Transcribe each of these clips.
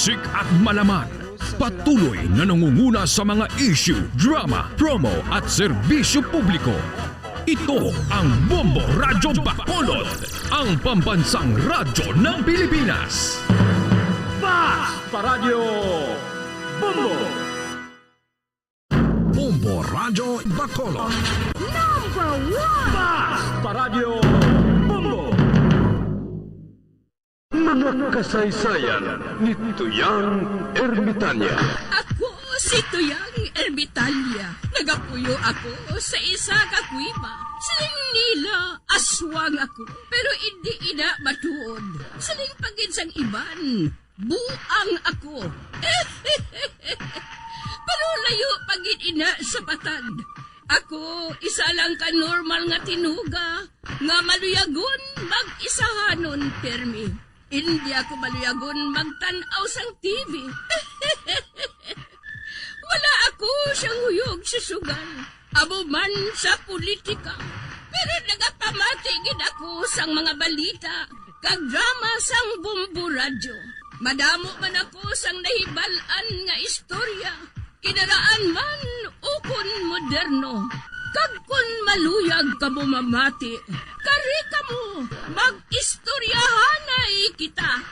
Siksik at malaman. Patuloy na nangunguna sa mga issue, drama, promo at serbisyo publiko. Ito ang Bombo Radyo Bacolod, ang pambansang radyo ng Pilipinas. Basta Radio Bombo! Bombo Radyo Bacolod. Number 1! Basta Radio Bombo! Mga kasaysayan ni Tuyang Ermitanya. Ako si Tuyang Ermitanya. Nagapuyo ako sa isa ka kuiba. Siling nila, aswang ako. Pero hindi ina matuod. Siling paginsang iban, buang ako. Pero layo pagin ina sa patad. Ako, isa lang ka normal nga tinuga. Nga maluyagon mag-isahanon permi. Hindi ako maluyagon magtanaw sang TV. Wala ako siyang huyog sa sugal. Abo man sa politika. Pero nagapamati gid ako sang mga balita. Kag drama sang Bombo Radyo. Madamo man ako sang nahibalan nga istorya. Kinaraan man ukon moderno. Kag kun maluyag ka mo mamati. Kari ka mo mag-istoryahanay kita.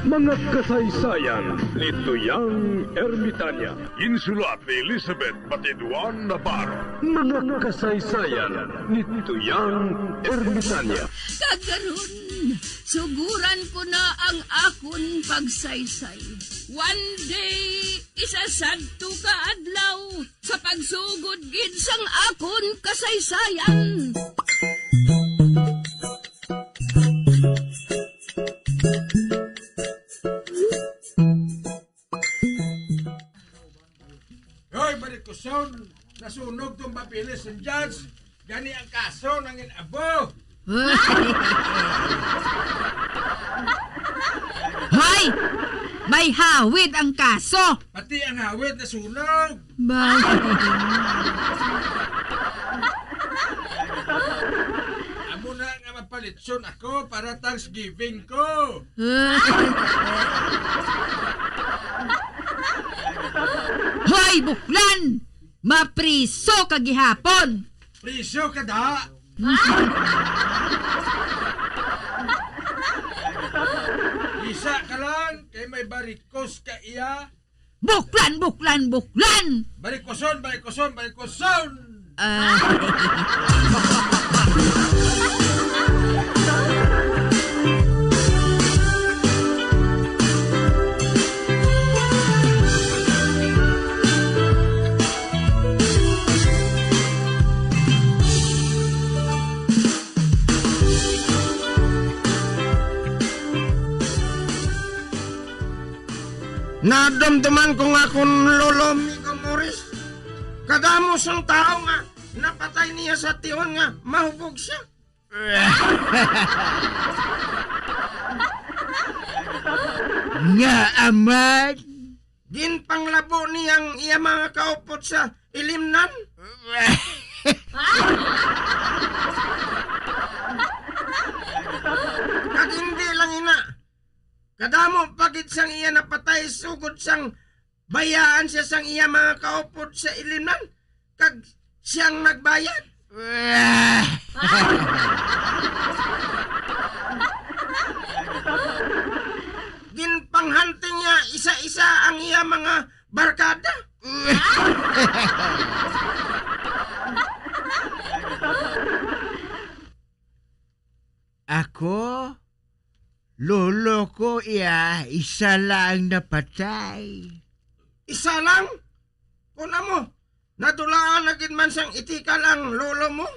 Mga kasaysayan ni Tuyang Ermitanya. Insulat ni Elizabeth Batiduan Navarro. Mga kasaysayan ni Tuyang Ermitanya. Kagaron, suguran ko na ang akon pagsaysay. One day, isasadto ka adlaw sa pagsugod gid sang akon kasaysayan. Hoy, balik ko son. Nasunog tong papilis ng judge. Gani ang kaso ng inabo. Hoy! May hawid ang kaso! Pati ang hawid na sunog. Amo na nga mapalitson ako para Thanksgiving ko. Hoy, buklan! Mapriso ka gihapon! Priso ka da. Isa ka lang kay may barikos ka iya. Buklan, buklan, buklan! Barikoson, barikoson, barikoson. Nadamdaman ko nga kung lolo Migo Morris. Kadamos ang tao nga napatay niya sa tiyon nga mahubog siya. Nga aman! Ginpanglabo niyang iya mga kaupot sa ilimnan. Kag hindi lang ina. Kadamo pagit sang iya napatay sugod sang bayaan siya sang iya mga kaupod sa ilimnan. Kag siyang nagbayad. Ginpanghunting niya isa-isa ang iya mga barkada. Ako? Lolo ko isa lang napatay. Isa lang? Kuna mo, nadulaan na gid man sang itikal ang lolo mo?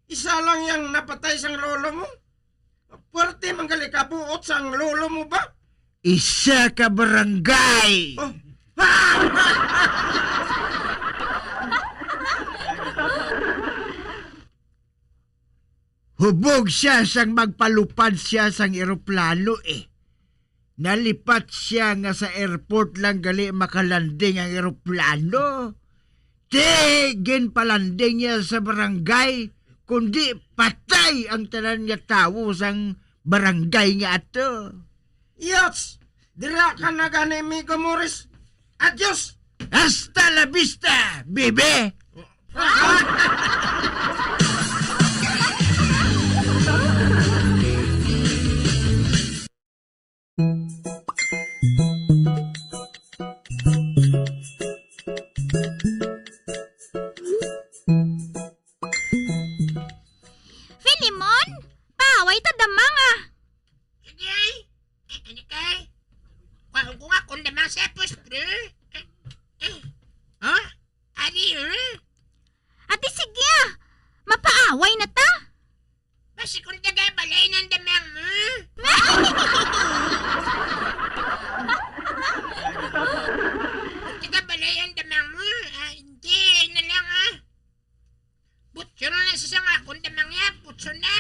Isa lang yang napatay sang lolo mo? Puwerte manggali kabuot sang lolo mo ba? Isa ka barangay. Oh. Hubog siya sang magpalupad siya sang eroplano Nalipat siya nga sa airport lang gali makalanding ang eroplano. Tigin palanding niya sa barangay kundi patay ang tanan nga tawo sang barangay nga ato. Yots, dira ka na gani, amigo Morris. Adios! Hasta la vista, bebe! Filimon, paaway ta damang ah. Sige ay. Ano kay? Kung ko nga kung damang sa postre. Ha? Ari, Ate sige ah, mapaaway na ta. Basi kung tagay balay ng damang mo. Kung taga balay ang damang mo, hindi na lang Butso na lang sa nga kung damang ya, butso na.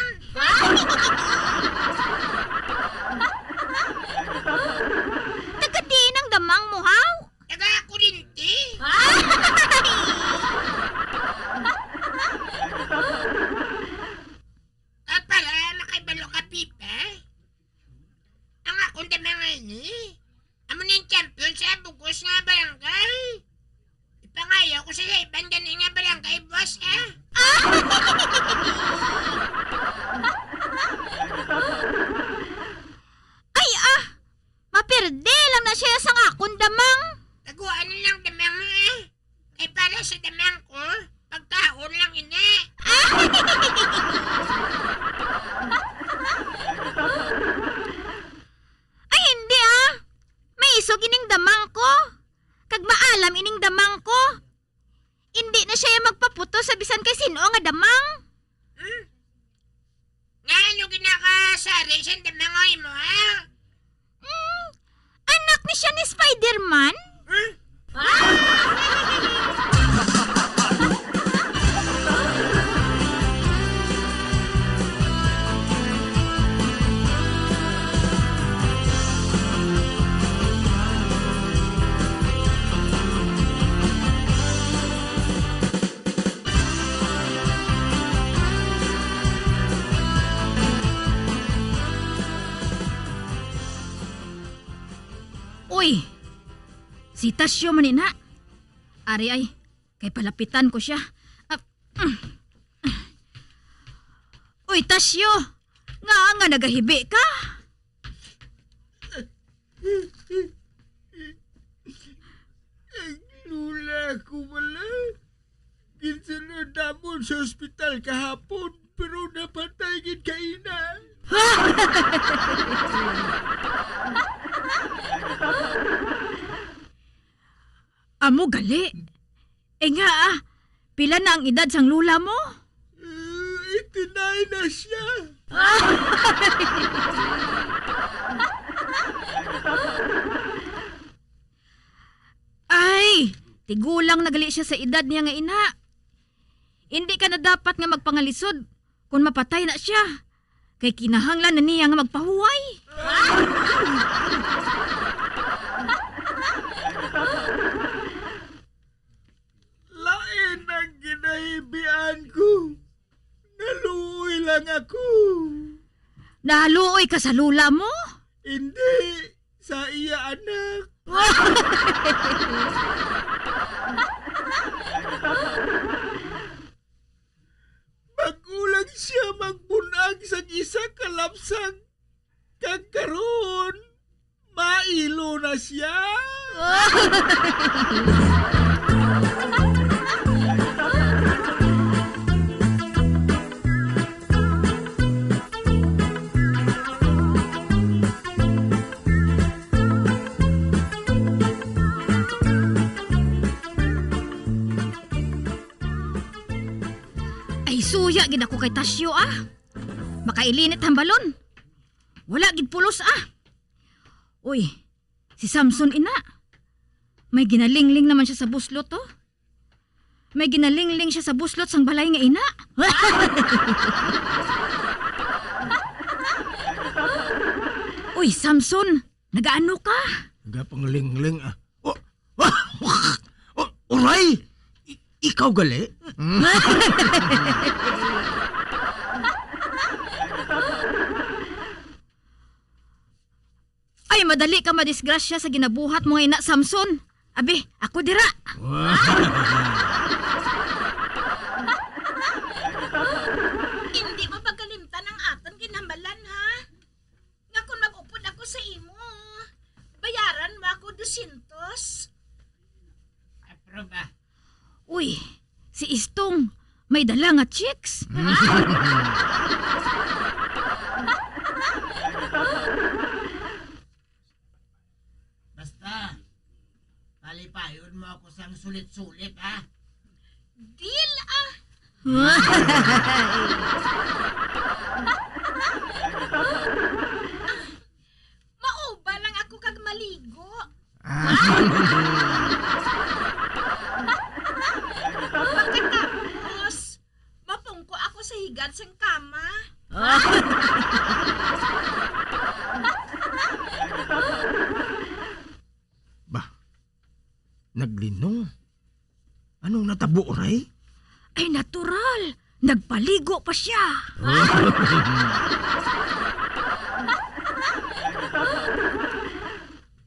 Taga di ng damang mo haw. Taga kurinti. Para makaibalo ka, Pipa. Ang akong damang ini. Amo na yung champion sa bugos nga barangay. Ipangayaw ko sa ibang ganing nga barangay, boss, Ay maperde lang na siya sang akong damang. Taguan na lang damang mo, Ay para sa damang ko, pagkaon lang ina. Ay hindi may isog ining damang ko. Kag maalam ining damang ko. Hindi na siya magpaputo sa bisan kay sino nga damang. Nga ano ginakasari sa damang mo, Anak ni siya ni Spider-Man? Uy, si Tasyo manina. Ari ay, kay palapitan ko siya. Uy, Tasyo, nga nagahibi ka? Lula ko wala. Ginsan damon sa ospital kahapon, pero napatay gid kaina. Amo gali. Nga pila na ang edad sang lula mo? Itinay na siya. Ay, tigulang nagali siya sa edad niya nga ina. Hindi ka na dapat nga magpangalisod kung mapatay na siya. Kay kinahanglan na niya nga magpahuway. Lain ang ginahibian ko. Naluoy lang ako. Naluoy ka sa lula mo? Hindi, sa iya anak. Magulang siya magbunag sa isa kalapsang. Kagkaroon, mailo na siya. Ay suya gid ako kay Tasyo Makailinit ang balon. Wala gid pulos Uy, si Samson ina. May ginalingling naman siya sa buslot May ginalingling siya sa buslot sang balay nga ina. Uy, Samson, nagaano ka? Nagapangling-ling Uray! Ikaw gali? madali ka madisgrasya sa ginabuhat mo nga ina, Samson. Abi, ako dira. Hindi mo pagkalimtan ang aton ginambalan, ha? Nga kung mag-upod ako sa imo, bayaran mo ako 200. Aproba. Uy, si Istong, may dala nga chicks. Basta, palipayon mo ako sang sulit-sulit, ha? Deal, ah! Mauba lang ako kag maligo. Pagkatapos, mapungko ako sa higad sang kama. Bah, naglinong. Anong natabo, Ray? Ay, natural. Nagpaligo pa siya.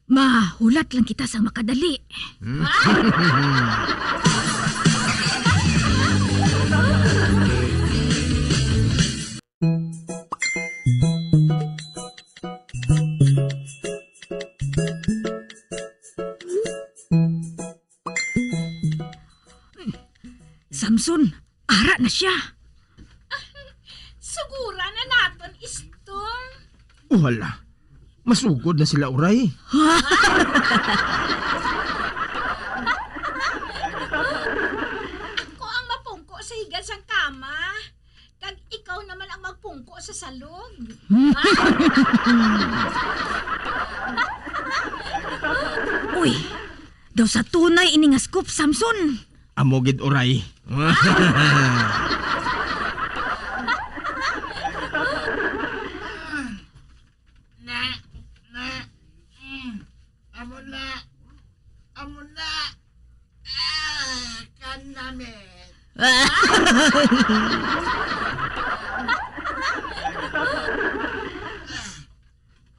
Mahulat lang kita sa makadali. Samson, ara na siya. Sugura na naton istong. Wala. Masugod na sila, Uray. Ako ang mapungko sa higad sang kama. Kag ikaw naman ang magpungko sa salog. Uy, daw sa tunay iningaskop, Samson. Amogid, Uray. Amo na. Kan namin.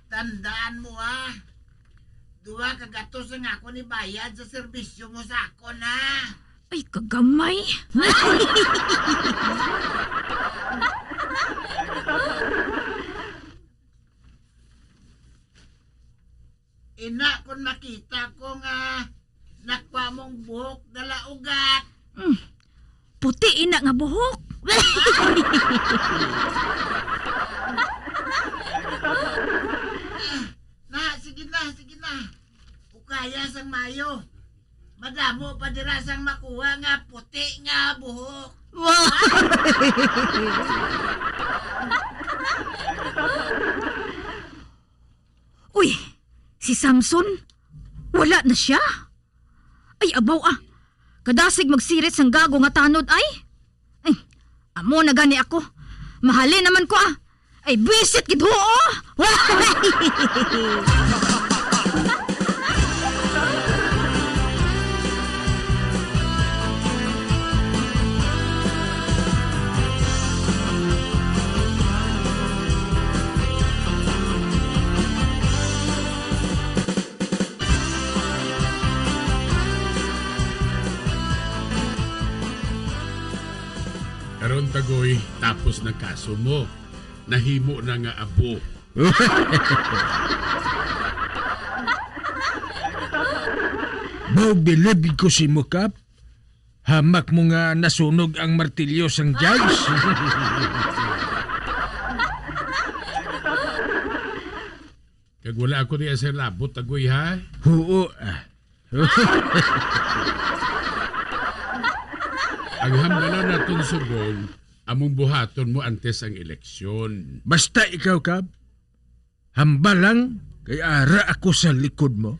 Tandaan mo, ha? Duwa kagatos ang ako ni bayad sa serbisyo mo sa ako, na. Ay, kagamay. Ina, kung makita ko nga nakwa mong buhok dala ugat. Puti ina nga buhok. Sige na. Ukaya sang mayo. Madamo pa dira sang makuha nga puti nga buhok. Uy, si Samson, wala na siya. Ay, abaw ah. Kadasig magsirit sang gago nga tanod ay. Ay, amo na gani ako. Mahalin naman ko ah. Ay, bisit gid ho. Karon tagoy, tapos na kaso mo. Nahimo na nga abo. Bilib ko si Mukap. Hamak mo nga nasunog ang martilyo sang judge. Kag wala ako niya sa labot, tagoy, ha? Oo. Ang hambalan naton subong, among buhaton mo antes ang eleksyon. Basta ikaw, Kap. Hamba lang, kay ara ako sa likod mo.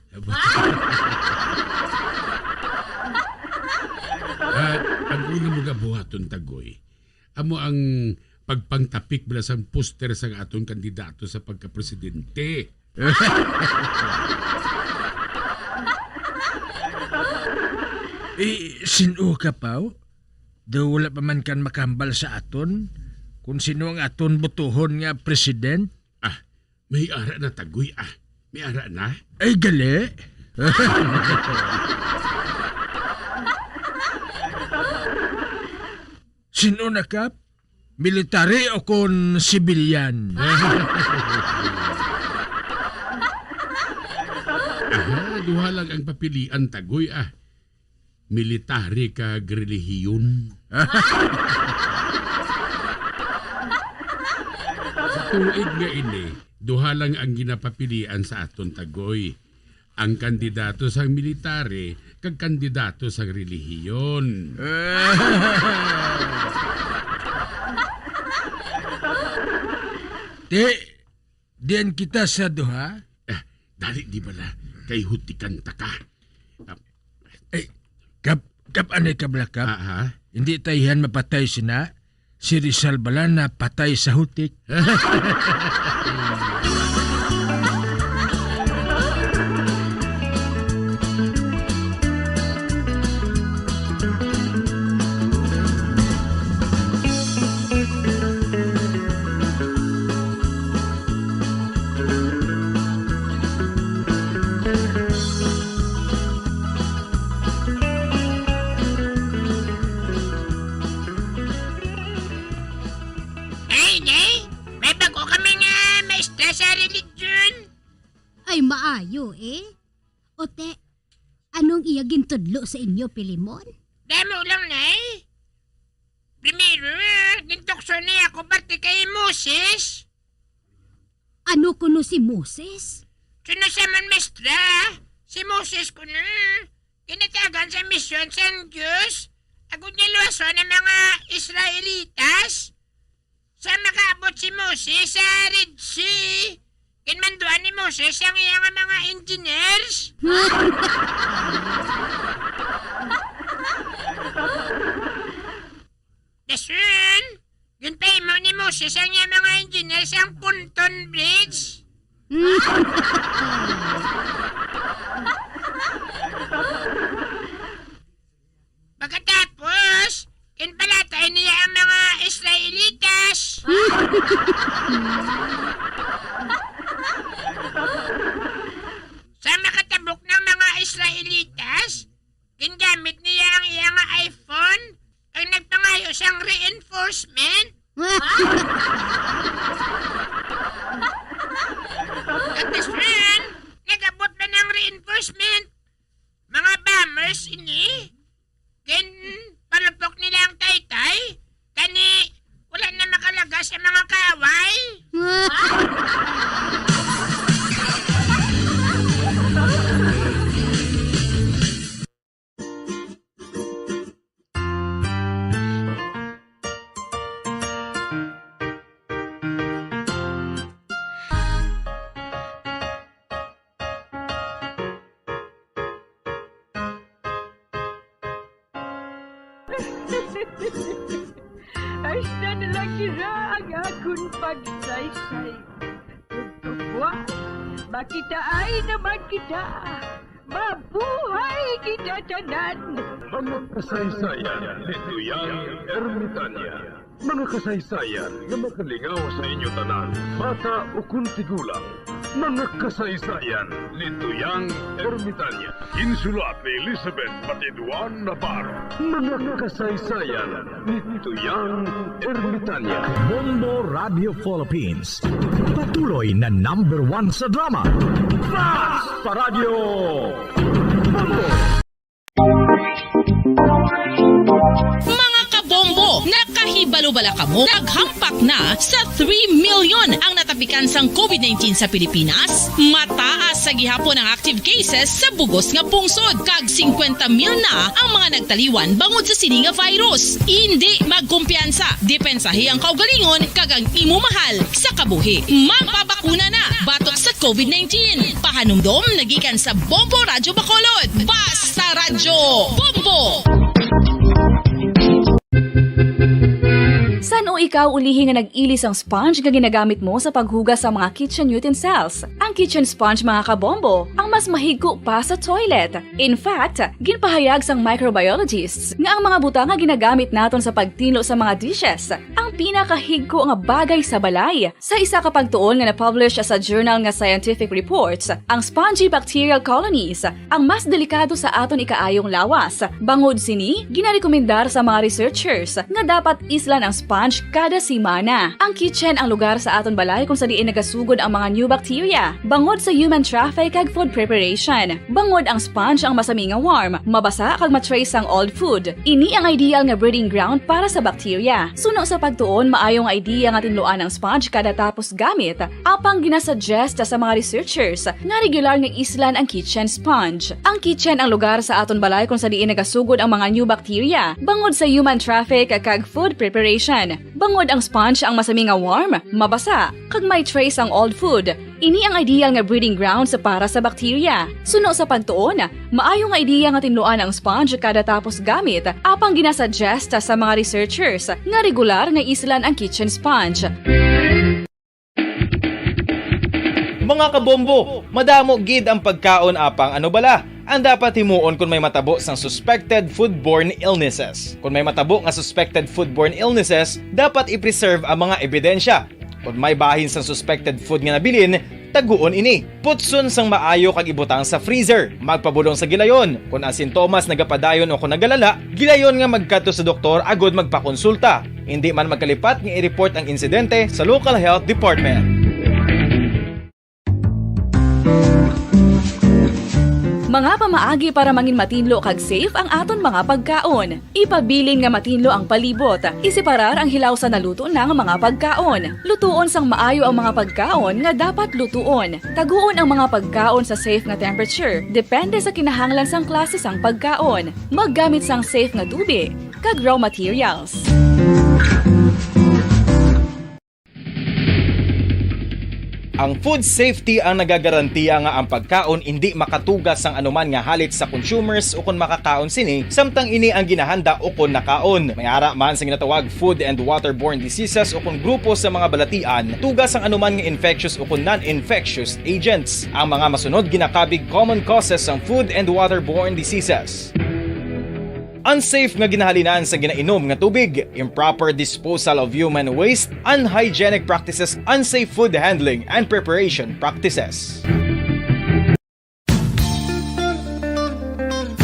Ang una mo nga buhaton, tagoy, amo ang pagpangtapik bala sang poster sang aton kandidato sa pagkapresidente. Sino ka pa? Daw wala pa man kan makambal sa aton kung sino ang aton botohon nga president. May ara na tagoy, May ara na? Ay, gali. Sino na kap? Military o kon sibilyan? Duha lang ang papilian tagoy military kag relihiyon. Sa tuig nga ini, duha lang ang ginapapilian sa aton tagoy. Ang kandidato sa military kag kandidato sa relihiyon. Diyan kita sa duha? Dali di bala, kay hutikan ta ka. Kap anay kablakap? Hindi tayihan mapatay sina? Si Rizal bala na patay sa hutik? Ay maayo Ote, anong iya gintudlo sa inyo, Pilimon? Damo lang, nay. Primero, nintokso niya ako pati kay Moses. Ano kuno si Moses? Sunasaman, mestra. Si Moses kuno. Kinatagan sa misyon sa Diyos. Agad niya luwaso ng mga Israelitas. Sa makaabot si Moses sa Red Sea. Kinmanduan ni Moses ang iyang mga engineers. Dasun, yun pa mo ni Moses ang iyang mga engineers ang Ponton Bridge. Pagkatapos, kinpalatay niya ang mga Israelitas. Sa makatabok ng mga Israelitas, gingamit niya ang iyang iPhone ang nagpangayo siyang reinforcement. At dasun, nagabot ba ng reinforcement? Mga bombers ini, palupok nila ang taytay, kani wala na makalagas sa mga kaway. Hasta na lang kira ang akong pagsaysay. Tugtugwa, makita ay naman kita. Mabuhay kita tanan. Mga kasaysayan ni Tuyang Ermitanya. Mga kasaysayan na makalingaw sa inyo tanan, bata o kuntigulang. Mga kasaysayan ni Tuyang Ermitanya. Insulat ni Elizabeth Batiduan Navarro. Mga kasaysayan ni Tuyang Ermitanya. Bombo Radio Philippines. Patuloy na #1 sa drama. Flash sa Radio Bombo! Mga kabombo, nakahibalo-bala ka mo? Naghampak na sa 3 million ang natapikan sang COVID-19 sa Pilipinas. Mataas sa gihapon ang active cases sa bugos nga pungsod. Kag 50 mil na ang mga nagtaliwan bangod sa sini nga virus. Hindi magkumpiyansa. Depensahi ang kaugalingon kag ang imo mahal sa kabuhi. Magpabakuna na batok sa COVID-19. Pahanumdom nagikan sa Bombo Radyo Bacolod. Basta Radyo Bombo! San ikaw ulihi nga nag-ilis ang sponge nga ginagamit mo sa paghugas sa mga kitchen utensils. Ang kitchen sponge mga kabombo, ang mas mahigko pa sa toilet. In fact, ginpahayag sang microbiologists nga ang mga butang nga ginagamit naton sa pagtilo sa mga dishes ang pinakahigko nga bagay sa balay. Sa isa ka pagtuon nga na-publish sa journal nga Scientific Reports, ang spongy bacterial colonies ang mas delikado sa aton ikaayong lawas. Bangod sini, ginarekomendar sa mga researchers nga dapat islan ang sponge kada simana. Ang kitchen ang lugar sa aton balay kung sa diin nagasugod ang mga new bacteria. Bangod sa human traffic kag food preparation. Bangod ang sponge ang masami nga warm, mabasa kag matrace ang old food. Ini ang ideal nga breeding ground para sa bacteria. Suno sa pagtuon, maayong idea nga tinluan ang sponge kada tapos gamit. Apang ginasuggest sa mga researchers nga regular nga islan ang kitchen sponge. Ang kitchen ang lugar sa aton balay kung sa diin nagasugod ang mga new bacteria. Bangod sa human traffic kag food preparation. Bangod ang sponge ang masami nga warm, mabasa, kag may trace ang old food. Ini ang ideal nga breeding ground sa para sa bacteria. Suno sa pagtuon, maayong idea nga tinluan ang sponge kada tapos gamit. Apang ginasuggest sa mga researchers nga regular nga islan ang kitchen sponge. Mga kabombo, madamo gid ang pagkaon apang ano bala ang dapat himuon kung may matabo sang suspected foodborne illnesses. Kung may matabo nga suspected foodborne illnesses, dapat i-preserve ang mga ebidensya. Kung may bahin sang suspected food nga nabilin, taguon ini. Putson sang maayo kag ibutang sa freezer. Magpabulong sa gilayon. Kung ang sintomas nagapadayon o kung nagalala, gilayon nga magkadto sa doktor agod magpakonsulta. Hindi man magkalipat nga i-report ang insidente sa local health department. Mga pamaagi para mangin matinlo kag safe ang aton mga pagkaon. Ipabilin nga matinlo ang palibot. Isiparar ang hilaw sa naluto ng mga pagkaon. Lutuon sang maayo ang mga pagkaon nga dapat lutuon. Taguon ang mga pagkaon sa safe nga temperature. Depende sa kinahanglan sang klase sang pagkaon. Maggamit sang safe nga tubig kag raw materials. Ang food safety ang nagagarantiya nga ang pagkaon hindi makatugas sang anuman nga halit sa consumers o kung makakaon sini, samtang ini ang ginahanda o kung nakaon. May ara man sa ginatawag food and waterborne diseases o kung grupo sa mga balatian, tugas ang anuman nga infectious o kung non-infectious agents. Ang mga masunod ginakabig common causes ng food and waterborne diseases. Unsafe nga ginahalinan sa ginainom nga tubig, improper disposal of human waste, unhygienic practices, unsafe food handling and preparation practices.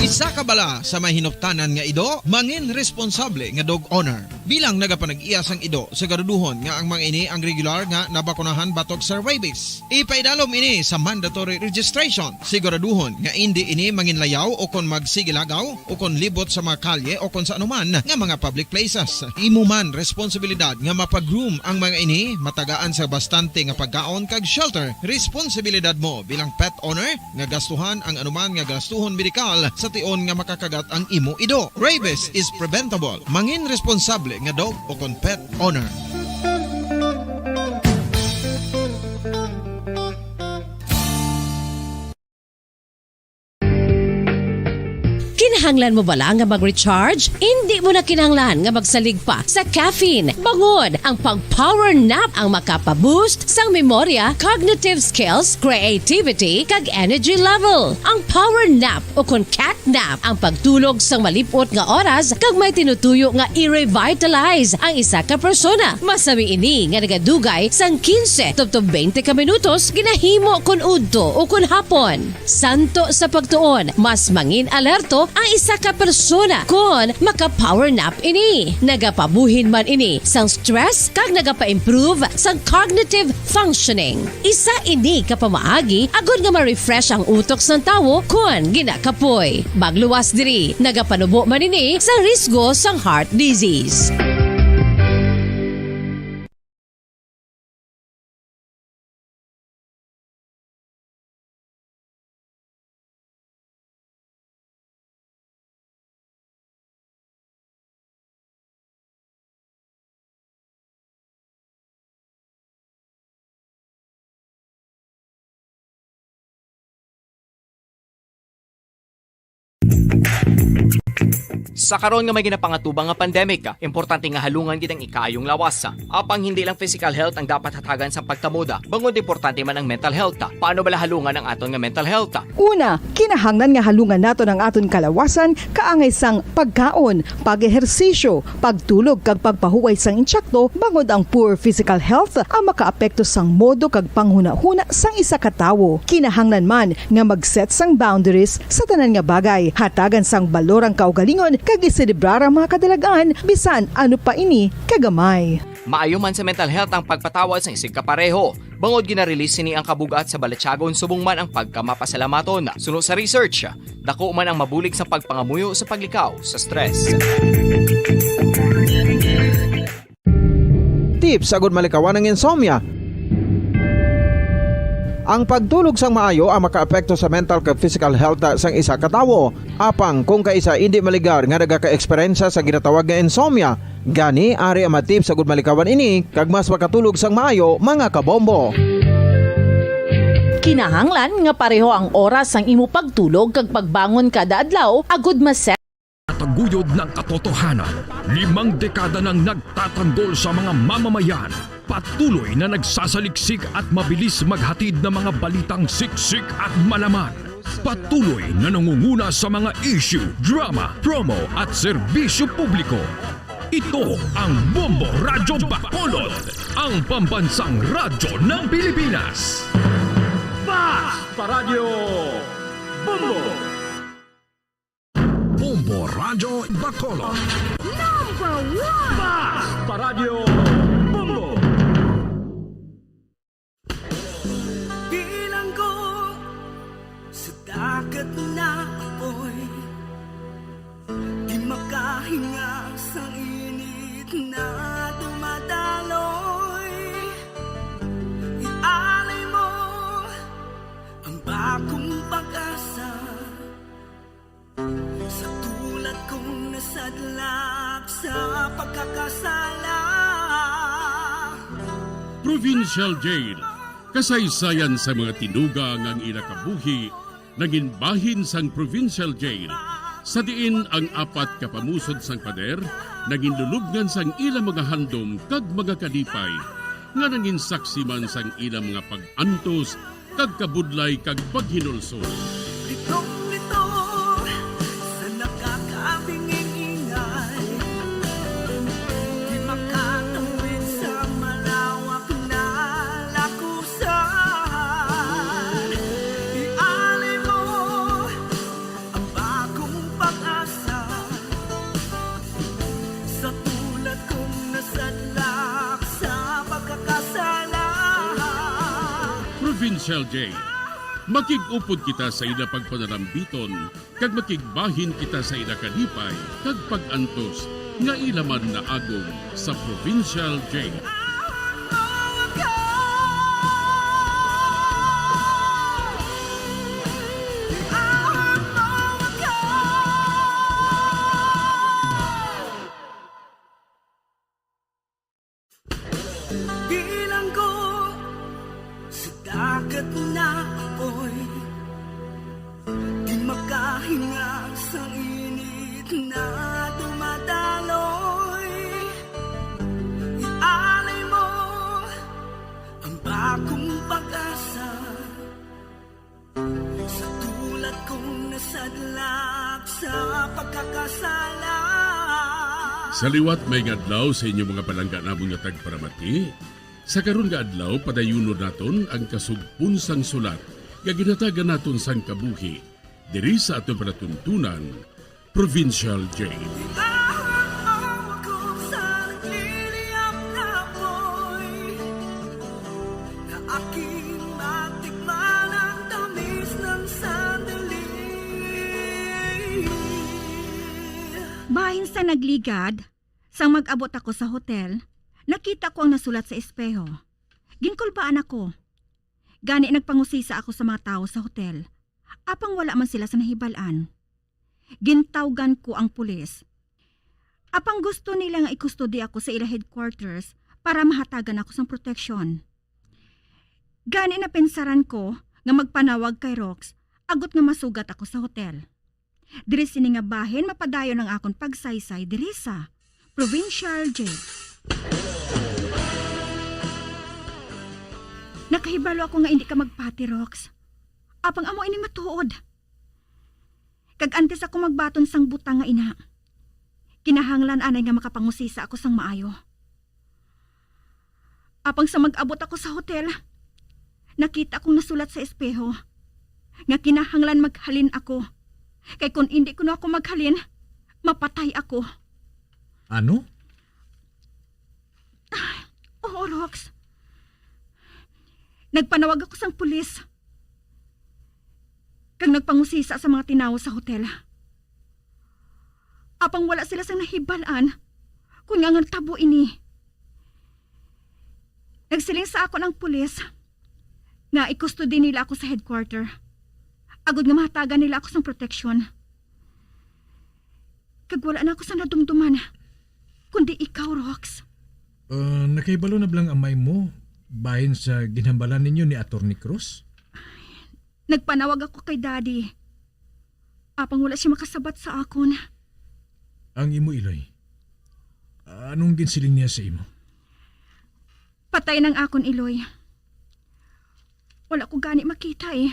Isa ka bala sa mahinuptanan nga ido, mangin responsable nga dog owner. Bilang nagapanag-iyas ang ido, siguraduhon nga ang mga ini ang regular nga nabakunahan batok sa rabies. Ipaidalom ini sa mandatory registration. Siguraduhon nga hindi ini manginlayaw o kon magsigilagaw o kon libot sa mga kalye o kon sa anuman nga mga public places. Imuman responsibilidad nga mapag-groom ang mga ini, matagaan sa bastante nga pagkaon kag shelter. Responsibilidad mo bilang pet owner nga gastuhan ang anuman nga gastuhon medikal sa tion nga makakagat ang imo ido. Rabies is preventable. Mangin responsable nga dog o kon pet owner. Kinahanglan mo bala nga mag-recharge? Hindi mo na kinahanglan nga magsalig pa sa caffeine. Bangod ang pag-power nap ang makapaboost sang memorya, cognitive skills, creativity, kag energy level. Ang power nap o kon cat nap ang pagtulog sang malipot nga oras kag may tinutuyo nga i-revitalize ang isa ka persona. Masami ini nga nagadugay sang 15 to 20 ka minutos ginahimo kon udto o kon hapon. Santo sa pagtuon, mas mangin alerto ang isa ka persona kung maka-power nap ini. Nagapabuhin man ini sang stress kag nagapa-improve sang cognitive functioning. Isa ini kapamaagi agud nga ma-refresh ang utok sang tawo kung ginakapoy. Magluwas diri, nagapanubo man ini sa risgo sang heart disease. Sa karon nga may ginapangatubang nga pandemic, importante nga halungan gid ang ikaayong lawas. Apang hindi lang physical health ang dapat hatagan sa pagtamuda, bangod importante man ang mental health. Paano bala halungan ang aton nga mental health? Una, kinahanglan nga halungan nato ang aton kalawasan kaangay sang pagkaon, pag-ehersisyo, pagtulog kag pagpahuway sang insyakto bangod ang poor physical health ang makaapekto sang modo kag panghuna-huna sang isa ka tawo. Kinahanglan man nga mag-set sang boundaries sa tanan nga bagay, hatagan sang balorang kaugalingon kag iselebrar ang mga kadalagaan bisan ano pa ini kagamay. Maayo man sa mental health ang pagpatawad sa isig kapareho. Bangod ginarelease ni ang kabugat sa Balatyagon subong man ang pagkamapasalamaton. Suno sa research, dako man ang mabulig sa pagpangamuyo sa paglikaw sa stress. Tips agud malikawan ng insomnia. Ang pagtulog sang maayo ang makaapekto sa mental kag physical health sang isa ka tawo. Apang kung kaisa hindi maligar nga nagaka-eksperyensya sa ginatawag nga insomnia, gani ari ang matip sa gud malikawan ini kag mas makatulog sang maayo mga kabombo. Kinahanglan nga pareho ang oras sang imo pagtulog kag pagbangon kada adlaw agud maset Taguyod ng katotohanan, 5 dekada nang nagtatanggol sa mga mamamayan. Patuloy na nagsasaliksik at mabilis maghatid ng mga balitang siksik at malaman. Patuloy na nangunguna sa mga issue, drama, promo at serbisyo publiko. Ito ang Bombo Radyo Bacolod, ang pambansang radyo ng Pilipinas. Basta Radio Bombo! Bombo Radyo Bacolod. Number 1! Basta Radio Bombo! Bilanggo sa dagat na apoy, di makahinga sa init na dumadaloy. Ialay mo ang bagong pag-asa sa tulad kong nasadlak sa pagkakasala. Provincial Jail, kasaysayan sa mga tinuga ngang inakabuhi, naging bahin sang Provincial Jail. Sa diin ang 4 kapamusod sang pader, naging lulubngan sang ilang mga handom kag mga kalipay, nga naging saksi man sang ilang mga pag-antos, kag kabudlay kag paghinulsol. Litong-lito sa nakakaabinging ingay, di makatawid sa malawak na lakusan. Ialay mo ang bagong pag-asa sa tulad kong nasadlak sa pagkakasala. Provincial Jail, makig-upod kita sa ila pagpanalambiton, kag makigbahin kita sa ila kalipay, kag pag-antos, nga ilaman na agong sa Provincial Jail. Bilanggo sa dagat na apoy, di makahinga sa init na dumadaloy. Ialay mo ang bagong pag-asa sa tulad kong nasadlak sa pagkakasala. Sa liwat may ngadlaw sa inyong mga palangga namong nga tagparamati, sa karon nga adlaw padayunon naton ang kasugpon sang sulat nga ginatagan naton sang kabuhi diri sa atong panatuntunan, Provincial Jail. Aking matikman ang tamis ng sandali. Bahin sa nagligad, sang mag-abot ako sa hotel, nakita ko ang nasulat sa espeho. Ginkulbaan ako. Gani nagpangusisa ako sa mga tao sa hotel. Apang wala man sila sa nahibalan. Gintawgan ko ang pulis. Apang gusto nila nga ikustodi ako sa ila headquarters para mahatagan ako sang proteksyon. Gani na pensaran ko nga magpanawag kay Rox, agot nga masugat ako sa hotel. Diri sini nga bahin mapadayon ang akon pagsaysay diri sa Provincial Jail. Nakahibalo ako nga hindi ka magpati, Rox. Apang amo ini matuod. Kag antes ako magbaton sang butang nga ina. Kinahanglan anay nga makapangusisa ako sang maayo. Apang sa mag-abot ako sa hotel, nakita kong nasulat sa espeho nga kinahanglan maghalin ako. Kay kung hindi ko na ako maghalin, mapatay ako. Ano? Oo, Rox. Nagpanawag ako sang pulis. Kag nagpangusisa sa mga tinawo sa hotel. Apang wala sila sang nahibalaan kung nga tabo ini. Nagsiling sa ako ng pulis nga ikustudi nila ako sa headquarter. Agod nga mahatagan nila ako sang proteksyon. Kag wala na ako sa nadumduman, kundi ikaw, Rox. Nakaibalo na blang amay mo bahin sa ginhambalan ninyo ni Atty. Cruz? Nagpanawag ako kay Daddy. Apang wala siya makasabat sa akon. Ang imo, Iloy. Anong ginsiling niya sa imo? Patay ng akon, Iloy. Wala ko gani makita eh.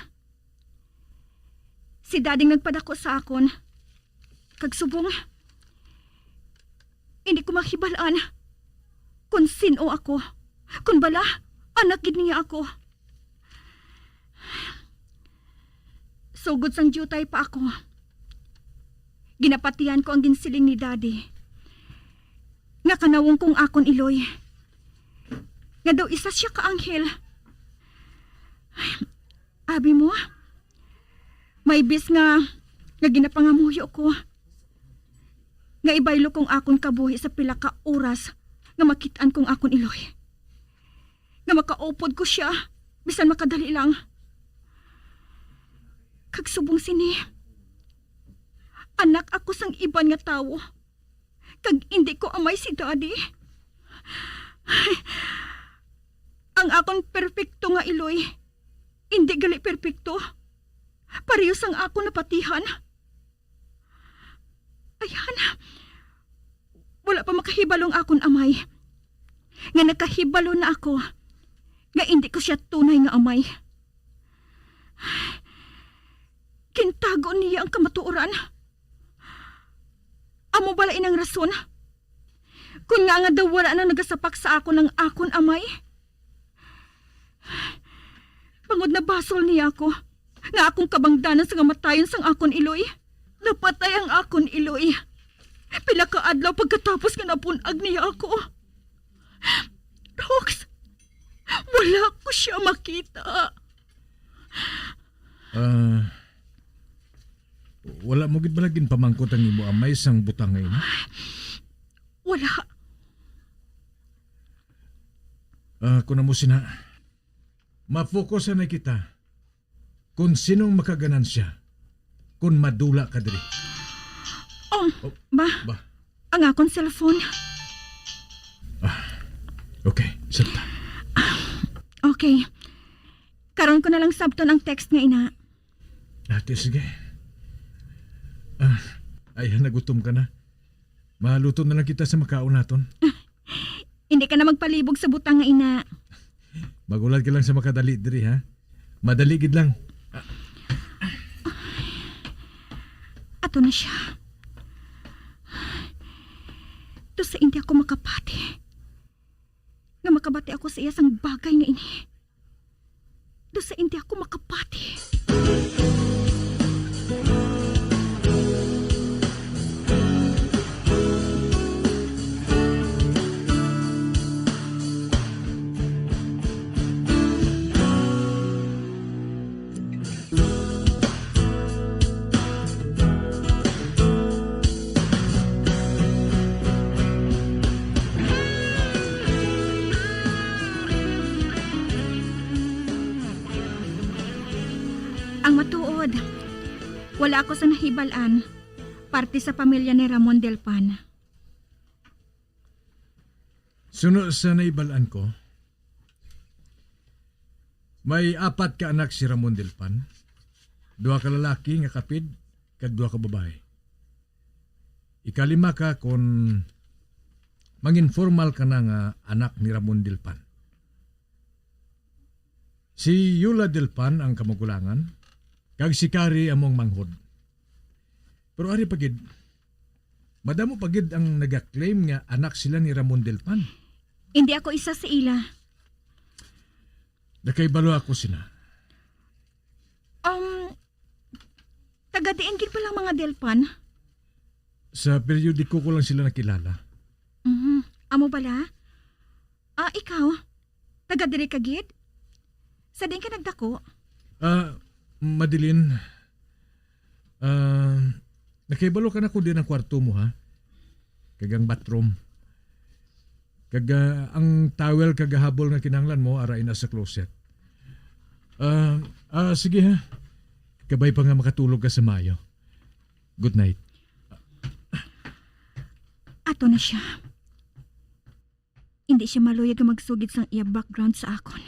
Si Daddy nagpadako sa akon. Kag subong, hindi ko mahibalaan kung sino ako. Kung bala, anak gid niya ako. Sugod sang jutay pa ako. Ginapatihan ko ang ginsiling ni Daddy. Nga kanawong kong akon, Iloy. Nga daw isa siya ka-anghel. Abi mo, may bis nga ginapangamuyo ko. Nga ibaylo kong akon kabuhi sa pila ka oras nga makitaan kong akon, Iloy. Nga makaupod ko siya, bisan makadali lang. Kag subong sini, anak ako sang iban nga tawo. Kag hindi ko amay si Daddy. Ay, ang akon perpekto nga, Iloy, hindi gali perpekto. Parehas ang ako napatihan. Ayan, wala pa makahibalong akon amay. Nga nakahibalo na ako, nga hindi ko siya tunay nga amay. Kintago niya ang kamatuoran. Amo bala inang rason? Kung nga daw wala na nagasapak sa ako ng akon amay. Pangod na basol niya ako. Nga akong kabangdanan sa kamatayon sang akon, Iloy. Napatay ang akon, Iloy. Pila ka adlaw pagkatapos nga napunag niya ako. Rox, wala ko siya makita. Wala mo gid balagin pamangkot ang imo amay sang butang ngayon? Wala. Kung na mo sina, mafokusan na kita kung sinong makaganansya kung madula ka diri. Ba? Ang akong cellphone. Okay, sabta. Okay. Karon ko na lang sabton ang text nga ina. Ate, sige. Ay, nagutom ka na. Maluto na lang kita sa makaon naton. Hindi ka na magpalibog sa butang nga ina. Magulat ka lang sa makadali diri, ha? Madali gid lang. Ato na siya. To sa hindi ako makapati. Nga makabati ako sa iya sang bagay nga ini. To sa hindi ako makapati. Ang matuod, wala ako sa nahibalan, parte sa pamilya ni Ramon Del Pan. Suno sa naibalaan ko, may 4 ka anak si Ramon Del Pan, 2 ka lalaki nga kapid, kag duha ka babae. Ikalima ka kung manginformal ka na nga anak ni Ramon Delpan. Si Yula Delpan ang kamugulangan, kag si Kari among manghod. Pero ari pagid, madamo pagid ang nagaklaim nga anak sila ni Ramon Delpan. Hindi ako isa sa ila. Nakaibalo ako sina. Taga-diin gid pala mga Delpan. Sa periodiko ko lang sila nakilala. Amo bala? Ikaw? Taga-diri ka gid? Sa din ka nagdako? Madeline, nakaibalo ka na ko din ang kwarto mo ha? Kagang bathroom. Ang towel kagahabol nga kinanglan mo arain na sa closet. Sige ha. Kabay pa nga makatulog ka sa mayo. Good night. Ato na siya. Hindi siya maluyag nga magsugid sang iya background sa akon.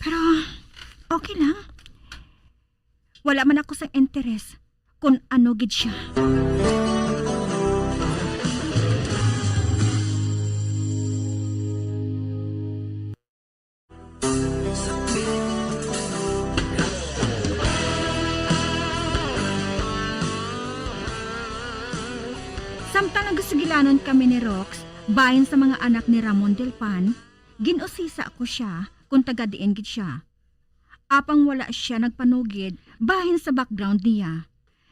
Pero, okay lang. Wala man ako sang interes kung ano gid siya. Samtang nagasigilanon kami ni Rox, bahin sa mga anak ni Ramon Delpan, ginusisa ko siya kung taga-diin gid siya. Apang wala siya nagpanugid, bahin sa background niya.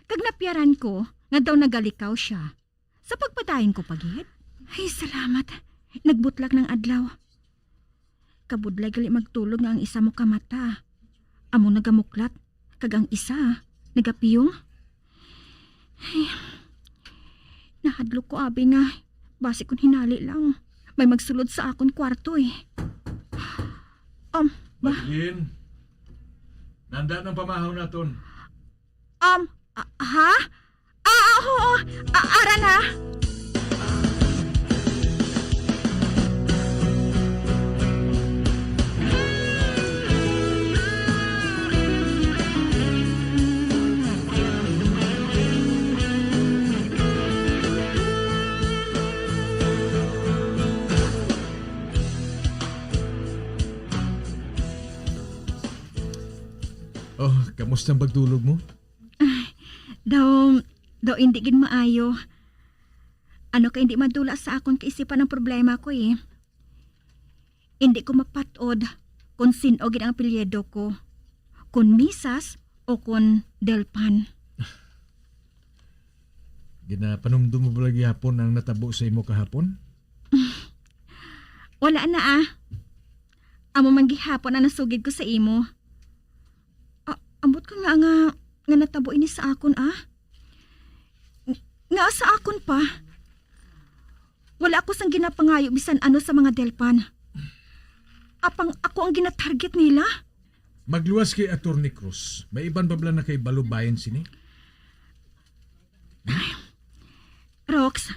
Kag napiyaran ko, nga daw nagalikaw siya. Sa pagpadayon ko pagid. Ay, salamat. Nagbutlag ng adlaw. Kabudlay gali magtulog nga ang isa mo kamata. Amo nagamuklat, kag ang isa, nagapiyong. Ay, nahadlok ko abi nga. Basi kung hinali lang. May magsulod sa akon kwarto eh. Madeline, nanda ng pamahaw naton. Ha? Oo. Ara na. Kamusta ang pagtulog mo? Daw hindi gid maayo. Ano ka hindi madula sa akon kaisipan ang problema ko eh. Hindi ko mapatod kung sino gid ang apelyido ko. Kung Misas o kung Delpan. Ginapanumdum mo ba lagi hapon ang natabo sa imo kahapon? Wala na Amo man gihapon ang nasugid ko sa imo. Ambot ka nga natabo ini sa akon Nga sa akon pa. Wala ako sang ginapangayo bisan ano sa mga Delpan. Apang ako ang ginatarget nila. Magluwas kay Attorney Cruz. May iban babla na kay balubayan sini. Rox,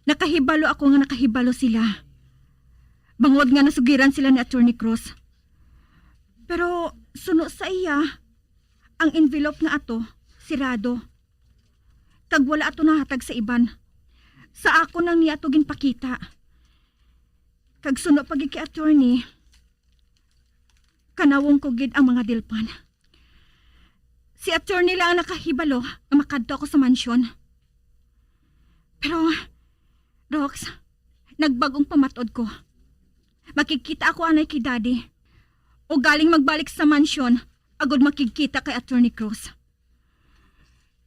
nakahibalo ako nga nakahibalo sila. Bangod nga nasugiran sila ni Attorney Cruz. Pero suno sa iya, ang envelope nga ato, sirado. Kag wala ato nahatag sa iban. Sa ako nang niya ato ginpakita. Kag suno pagi kay attorney, kanawong ko gid ang mga Delpan. Si attorney lang ang nakahibalo na makadto ako sa mansyon. Pero, Rox, nagbagong pamatod ko. Makikita ako anay kay daddy. O galing magbalik sa mansyon, agod makikita kay Attorney Cruz.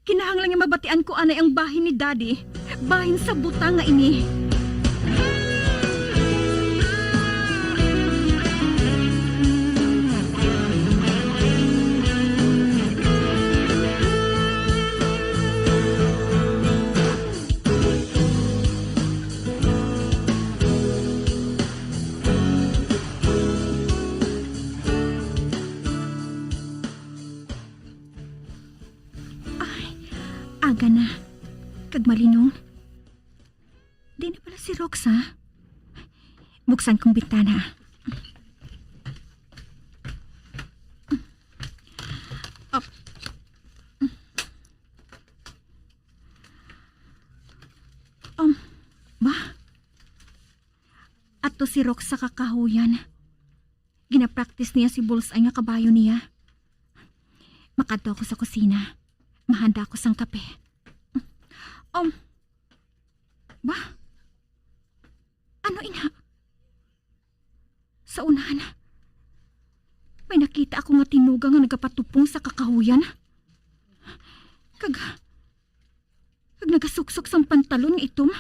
Kinahanglan nga mabatian ko anay ang bahin ni daddy, bahin sa butang nga ini. Aga na. Kag malinong. Di na pala si Rox, ha? Buksan kong bintana. Ato si Rox sa kakahuyan. Ginapraktis niya si Bullseye nga kabayo niya. Makadto ako sa kusina. Mahanda ako sang kape. Ba? Ano ina? Sa unahan, may nakita ako nga tinuga nga nagapatupong sa kakahuyan. Kag nagasuksok sang pantalon nga itom.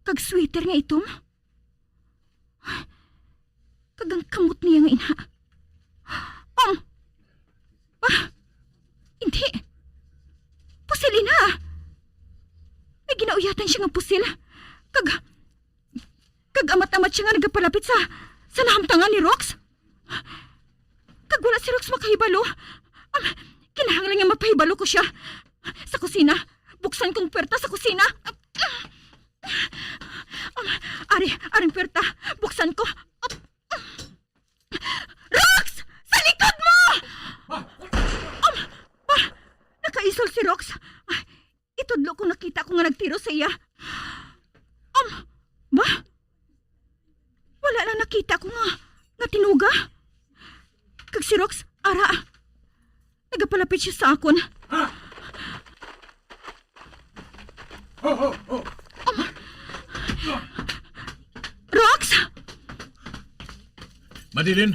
Kag sweater nga itom. Kag ang kamot niya nga ina. Hindi. Pusil ina. May ginauyatan siya nga pusil. Kag amat-amat siya nga nagapalapit sa nahamtangan ni Rox. Kag wala si Rox makahibalo. Kinahanglan nga mapahibalo ko siya. Sa kusina. Buksan kong puwerta sa kusina. Aring puwerta. Buksan ko. Rox! Sa likod mo! Nakaisol si Rox. Itudlo ko nakita ko nga nagtiro sa iya. Ba? Wala lang nakita ko nga tinuga. Kag si Rox, nagapalapit siya sa akon. Rox! Madeline,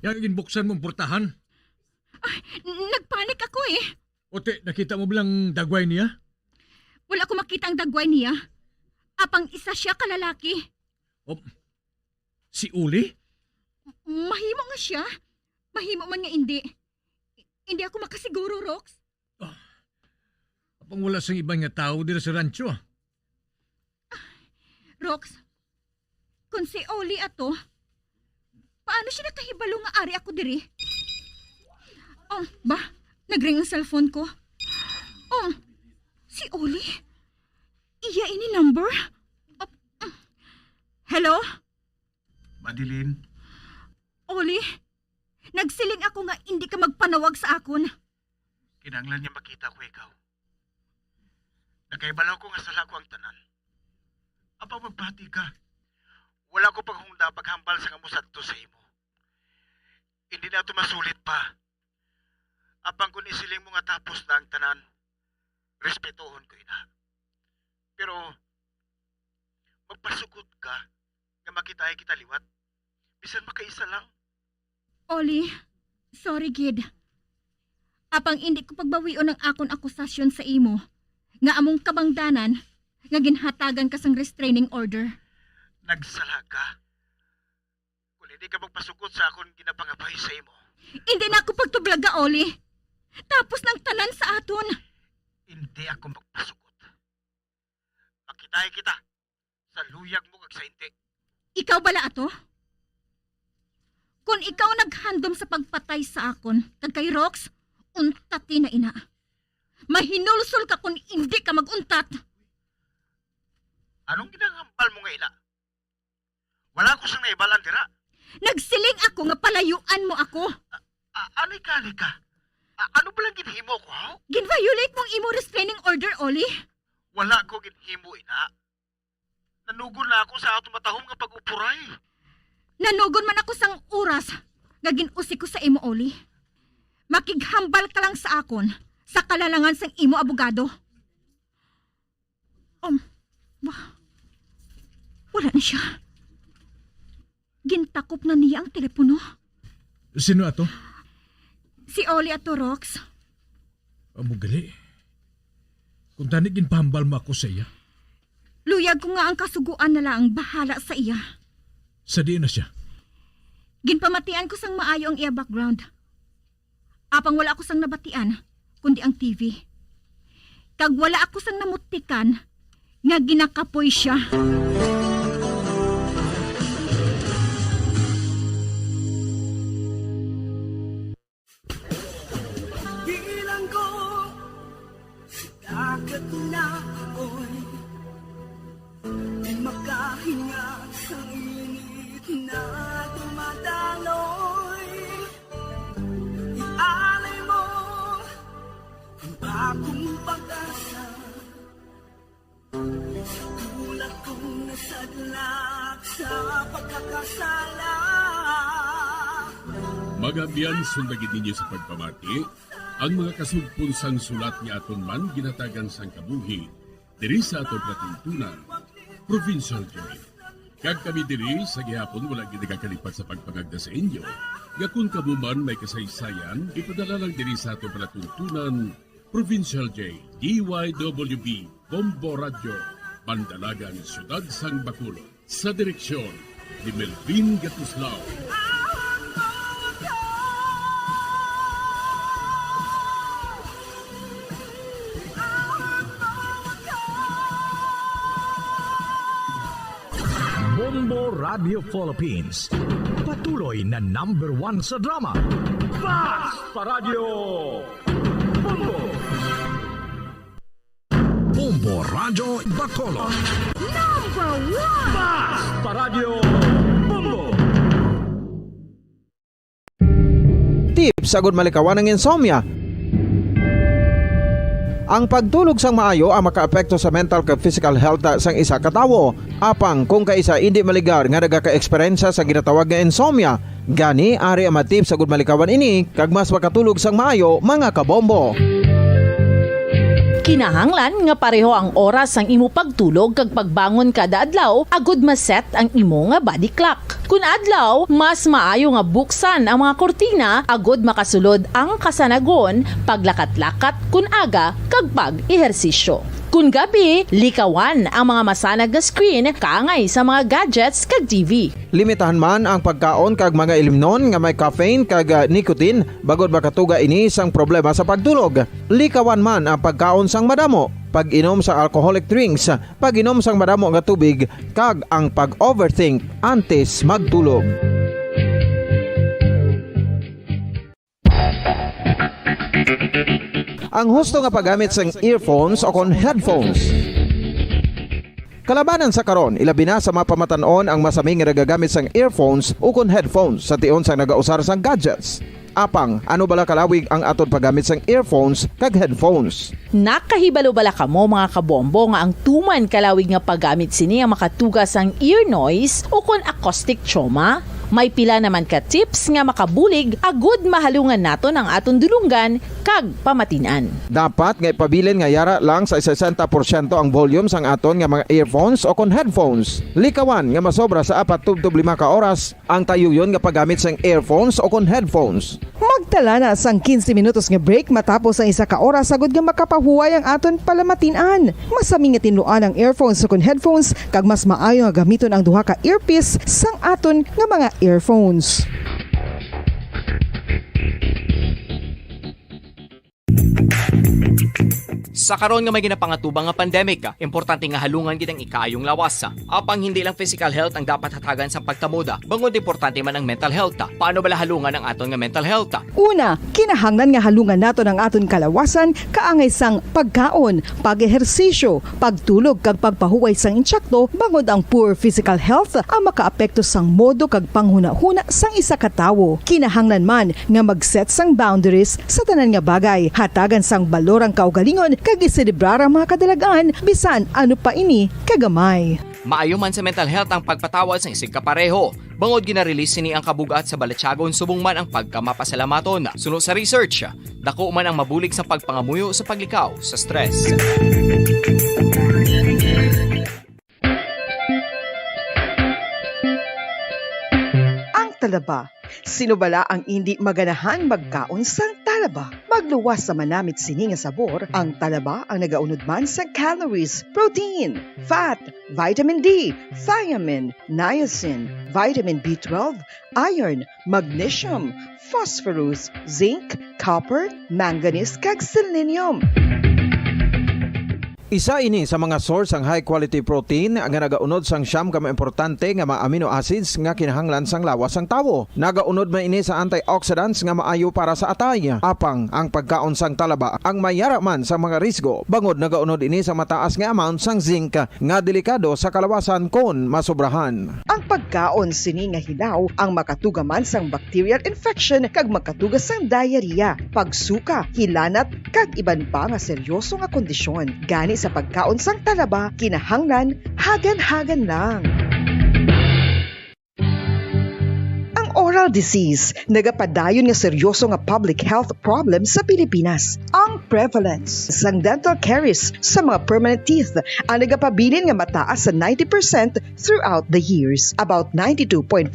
yung ginbuksan mong portahan. Nagpanik ako eh. Ote, nakita mo bilang dagway niya? Wala ko makita ang dagway niya. Apang isa siya kalalaki. Si Uli? Mahimo nga siya. Mahimo man nga hindi. Hindi ako makasiguro, Rox. Apang wala sang ibang nga tao dito sa rancho. Rox, kung si Oli ato, paano siya nakahibalo nga ari ako diri? Ba? Nagring ang cellphone ko. Si Oli? Iya ini number? Hello? Madeline? Oli, nagsiling ako nga hindi ka magpanawag sa akon. Kinanglan niya makita ko ikaw. Nakaibalaw ko nga sala ko ang tanan. Apa magpati ka? Wala ko paghungda paghambal sa kamusad to sa imo. Hindi na ito masulit pa. Apang kung isiling mo nga tapos na ang tanan, respetuhon ko ina. Pero, magpasugot ka nga makitay kita liwat. Bisan makaisa lang. Oli, sorry gid. Apang hindi ko pagbawion ang akon akusasyon sa imo, nga among kabangdanan, nga ginhatagan ka sang restraining order. Nagsala ka. Kung hindi ka magpasugot sa akon ginapangabay sa imo. Hindi na ako pagtublaga, Oli. Tapos ng tanan sa aton. Hindi ako magpasugot. Makitay kita sa luyag mo kag sa hindi. Ikaw bala ato? Kung ikaw naghandom sa pagpatay sa akon, kag kay Rox, untati na ina. Mahinulsol ka kung hindi ka maguntat. Anong ginangambal mo nga ina? Wala ko sang naibalan dira. Nagsiling ako nga palayuan mo ako. Ano'y kali ka? Ano ba lang ginhimo ko, ha? Gin-violate mong imo restraining order, Oli? Wala ko ginhimo, ina. Nanugon na ako sa atong matahong nga pag-upuray. Nanugon man ako sang oras nga ginusi ko sa imo, Oli. Makighambal ka lang sa akon sa kalalangan sang imo abogado. Wala na siya. Gintakop na niya ang telepono. Sino ato? Si Oli ato, Rox. Amugali. Kung tani ginpahambal mo ako sa iya. Luyag ko nga ang kasuguan na lang bahala sa iya. Sa diin na siya? Ginpamatian ko sang maayo ang iya background. Apang wala ako sang nabatian, kundi ang TV. Kag wala ako sang namutikan, nga ginakapoy siya. Bilang ko sa dagat na ako'y makahinga sa init na dumadaloy. Ialay mo ang bagong pag-asa sa tulad kong nasadlak sa pagkakasala. Magabiyan sundagin ninyo sa pagpamati, ang mga kasugpon sang sulat ni aton man ginatagan sang kabuhi, diri sa aton patuntunan, Provincial Joy. Kag kami diri sa gihapon wala ginagakalipat sa pagpangagda sa inyo. Gakun kabuman may kasaysayan, ipadala lang diri sa aton palatuntunan, Provincial J, DYWB, Bombo Radio, Pandalagan, Siyudad Sang Bacolod, sa direksyon ni Melvin Gatuslao. Bombo Radio Philippines. Patuloy na #1 sa drama. Basta Radio Bombo! Bombo Radio Bacolod. #1 Basta Radio Bombo! Tips sagud malikawan ng insomnia. Ang pagtulog sang maayo ang makaapekto sa mental kag physical health sang isa ka tawo. Apang kung kaisa hindi maligar nga nagaka-eksperyensya sa ginatawag nga insomnia, gani ari ang matip sagud malikawan ini kag mas makatulog sang maayo mga kabombo. Kinahanglan nga pareho ang oras ang imo pagtulog kag pagbangon kada adlaw agud maset ang imo nga body clock. Kun adlaw, mas maayo nga buksan ang mga kortina agud makasulod ang kasanagon, paglakat-lakat kun aga kag pag-ehersisyo. Kun gabi, likawan ang mga masanag nga screen kaangay sa mga gadgets kag TV. Limitahan man ang pagkaon kag mga ilimnon nga may caffeine kag nicotine bagod makatuga ini sang problema sa pagtulog. Likawan man ang pagkaon sang madamo, pag-inom sa alcoholic drinks, pag-inom sang madamo nga tubig kag ang pag-overthink antes magtulog. Ang husto nga paggamit sang earphones o kon headphones. Kalabanan sa karon, ilabi na sa mga pamatanon ang masaming nga nagagamit sang earphones o kon headphones sa tion sang nagausar sang gadgets. Apang, ano bala kalawig ang aton paggamit sang earphones kag headphones? Nakahibalo bala kamo mga kabombo nga ang tuman kalawig nga paggamit sini ang makatugas ang ear noise o kon acoustic trauma? May pila naman ka tips nga makabulig agud mahalungan naton ang aton dulunggan kag pamatinan. Dapat nga ipabilin nga yara lang sa 60% ang volume sang aton nga mga earphones o kon headphones. Likawan nga masobra sa 4-5 ka oras ang tayuyon nga paggamit sang earphones o kon headphones. Magtala na sang 15 minutos nga break matapos ang 1 ka oras sagud nga makapahuway ang aton palamatinan. Masami nga tinluan ang earphones o kon headphones kag mas maayo nga gamiton ang duha ka earpiece sang aton nga mga earphones. Sa karon nga may ginapangatubang nga pandemic, importante nga halungan gid ang ikayong lawas. Apang hindi lang physical health ang dapat hatagan sa pagtamuda, bangod importante man ang mental health. Paano bala halungan ang aton nga mental health? Una, kinahanglan nga halungan naton ang aton kalawasan kaangay sang pagkaon, pag-ehersisyo, pagtulog kag pagpahuway sang insyakto bangod ang poor physical health ang makaapekto sang modo kag panghuna-huna sang isa ka tawo. Kinahanglan man nga mag-set sang boundaries sa tanan nga bagay, hatagan sang balorang kaugalingon kag iselebrar ang mga kadalagan bisan ano pa ini kagamay. Maayo man sa mental health ang pagpatawad sa isig kapareho. Bangod ginarelease ni ang kabugat sa Balatyagon subong man ang pagkamapasalamaton. Suno sa research, dako man ang mabulig sa pagpangamuyo sa paglikaw sa stress. Ang talaba. Sino bala ang hindi maganahan magkaon sang talaba? Magluwas sa manamit sini nga sabor, ang talaba ang nagaunod man sa calories, protein, fat, vitamin D, thiamine, niacin, vitamin B12, iron, magnesium, phosphorus, zinc, copper, manganese kag selenium. Isa ini sa mga source ang high quality protein nga nagaunod sang siyam ka importante nga mga amino acids nga kinahanglan sang lawas sang tawo. Nagaunod man ini sa antioxidants nga maayo para sa atay. Apang ang pagkaon sang talaba ang mayara man sa mga risgo. Bangod nagaunod ini sa mataas nga amount sang zinc nga delikado sa kalawasan kon masobrahan. Ang pagkaon sini nga hilaw ang makatugaman sang bacterial infection kag makatugas sang diarrhea, pagsuka, hilanat kag iban pa nga seryoso nga kondisyon. Gani sa pagkaon sang talaba, kinahanglan hagan-hagan lang. oral disease nagapadayon nga seryoso nga public health problem sa Pilipinas. Ang prevalence sang dental caries sa mga permanent teeth ang nagapabilin nga mataas sa 90% throughout the years. About 92.4%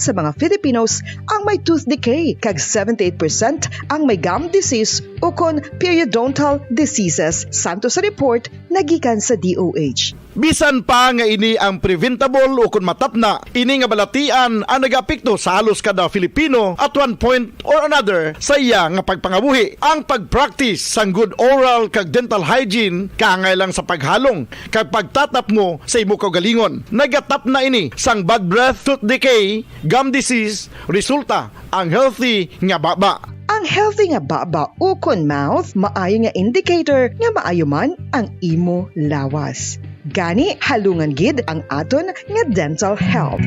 sa mga Filipinos ang may tooth decay, kag 78% ang may gum disease o kon periodontal diseases. Santo sa report nagikan sa DOH. Bisan pa nga ini ang preventable o kung matapna, ini nga balatian ang nagapikto sa halos kada Filipino at one point or another sa iya nga pagpangabuhi. Ang pag-practice sang good oral kag dental hygiene kaangay lang sa paghalong kag pagtatap mo sa imo kaugalingon. Nagatap na ini sang bad breath, tooth decay, gum disease, resulta ang healthy nga baba. Ang healthy nga baba o kon mouth maayo nga indicator nga maayo man ang imo lawas. Gani halungan gid ang aton nga dental health.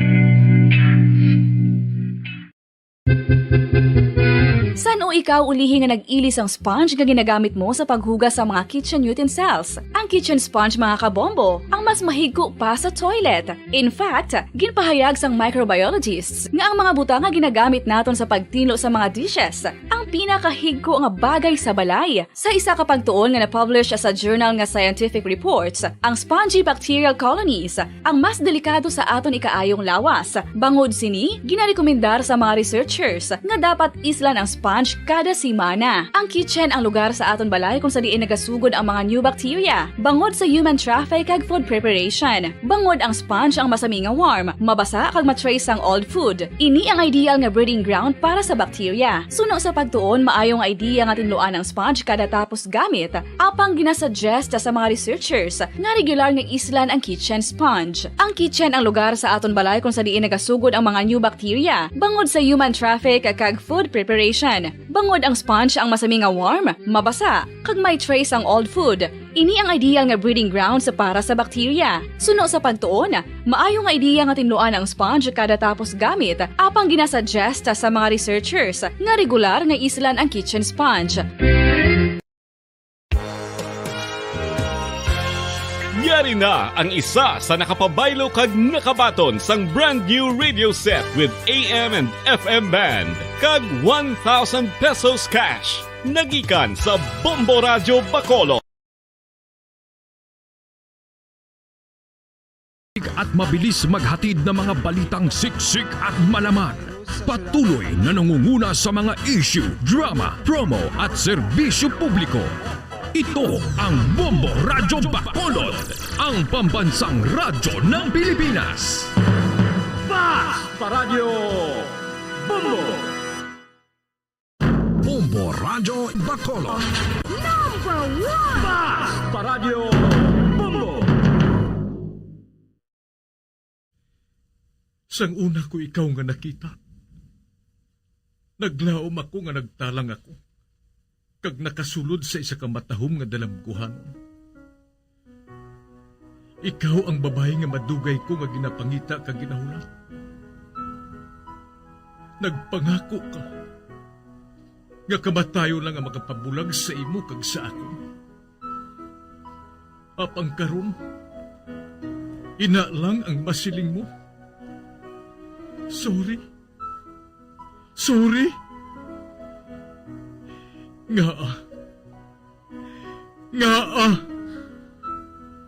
San o ikaw ulihi nga nag-ilis ang sponge nga ginagamit mo sa paghugas sa mga kitchen utensils? Ang kitchen sponge mga kabombo, ang mas mahigko pa sa toilet. In fact, ginpahayag sang microbiologists nga ang mga butang nga ginagamit naton sa pagtino sa mga dishes ang pinakahigko nga bagay sa balay. Sa isa ka pagtuon nga na-publish sa journal nga Scientific Reports, ang spongy bacterial colonies ang mas delikado sa aton ikaayong lawas. Bangod sini, ginarekomendar sa mga researchers nga dapat islan ang sponge kada simana. Ang kitchen ang lugar sa aton balay kung sa diin nagasugod ang mga new bacteria. Bangod sa human traffic kag food preparation. Bangod ang sponge ang masami nga warm, mabasa kag matrace ang old food. Ini ang ideal nga breeding ground para sa bacteria. Suno sa pagtuon, maayong idea nga tinluan ang sponge kada tapos gamit. Apang ginasuggest sa mga researchers nga regular nga islan ang kitchen sponge. Ang kitchen ang lugar sa aton balay kung sa diin nagasugod ang mga new bacteria. Bangod sa human traffic kag food preparation. Bangod ang sponge ang masami nga warm, mabasa, kag may trace ang old food. Ini ang ideal nga breeding ground sa para sa bacteria. Suno sa pagtuon, maayong idea nga tinluan ang sponge kada tapos gamit, apang ginasuggest sa mga researchers nga regular nga islan ang kitchen sponge. Yari na ang isa sa nakapabaylo kag nakabaton sang brand new radio set with AM and FM band kag 1,000 pesos cash. Nagikan sa Bombo Radio Bacolod. At mabilis maghatid ng mga balitang siksik at malaman. Patuloy na nangunguna sa mga issue, drama, promo at serbisyo publiko. Ito ang Bombo Radyo Bacolod, ang pambansang radyo ng Pilipinas. Basta Radio Bombo! Bombo Radyo Bacolod. Number 1! Basta Radio Bombo! Sang una ko ikaw nga nakita, naglaom ako nga nagtalang ako, kag nakasulod sa isa ka matahom nga dalamguhan. Ikaw ang babae nga madugay ko nga ginapangita kag ginahulat. Nagpangako ka nga kamatayo lang ang makapabulag sa imo kag sa ako. Apang karon, ina lang ang masiling mo. Sorry. Sorry. Nga.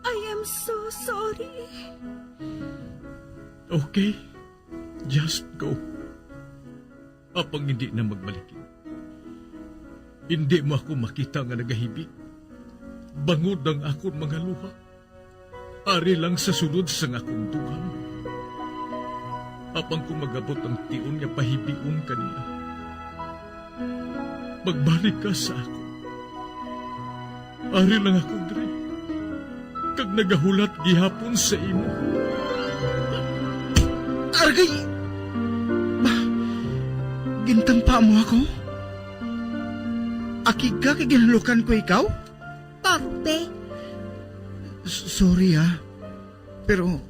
I am so sorry. Okay. Just go. Apang hindi na magbalikin. Hindi mo ako makita nga nagahibik. Bangod ang akong mga luha. Ari lang sa sulod sa akong dugang. Apang kung magabot ang tion nga pahibiun kanila. Magbalik ka sa ako. Ari lang ako, Dre. Kag nagahulat gihapon sa imo. Argay! Gintampa mo ako? Akig ka kay ginalukan ko ikaw? Torpe. Sorry pero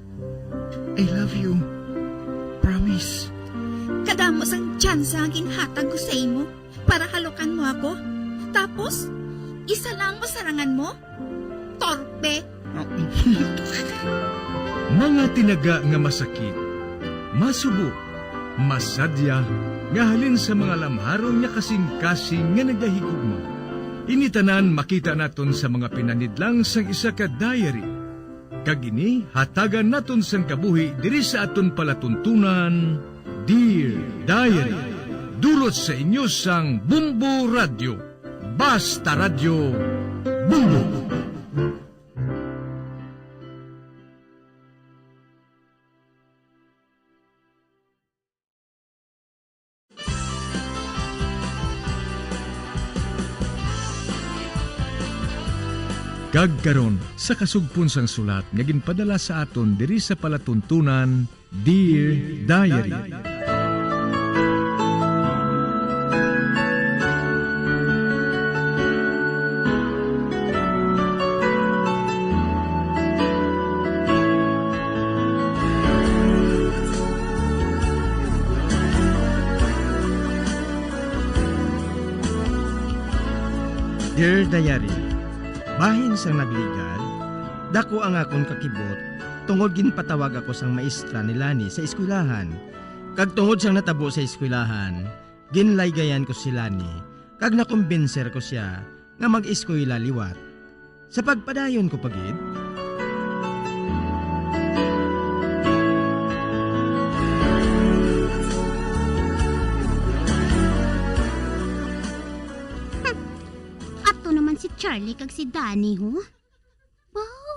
I love you. Promise. Kadamos ang tsansa ang ginhatag ko sa imo para halukan mo ako. Tapos, isa lang mo sarangan mo? Torpe. Mga tinaga nga masakit, masubo, masadya, nga halin sa mga lamharon nga kasing-kasing nga nagahigugma. Initanan makita naton sa mga pinanidlang sang isa ka diary. Kagini, hatagan naton sang kabuhi diri sa aton palatuntunan, Dear Diary. Dulot sa inyo sang Bumbo Radio. Basta Radio Bumbo. Kagkaron sa kasugpon sang sulat nga ginpadala sa aton diri sa palatuntunan, Dear Diary. Dear Diary, bahin sang nagligal, dako ang akong kakibot, tungod ginpatawag ako sang maestra ni Lani sa eskwelahan. Kag tungod sang natabo sa eskwelahan, ginlaygayan ko si Lani, kag nakumbinser ko siya nga mag-eskwela liwat. Sa pagpadayon ko pagid, si Charlie kag si Danny, ho? Wow,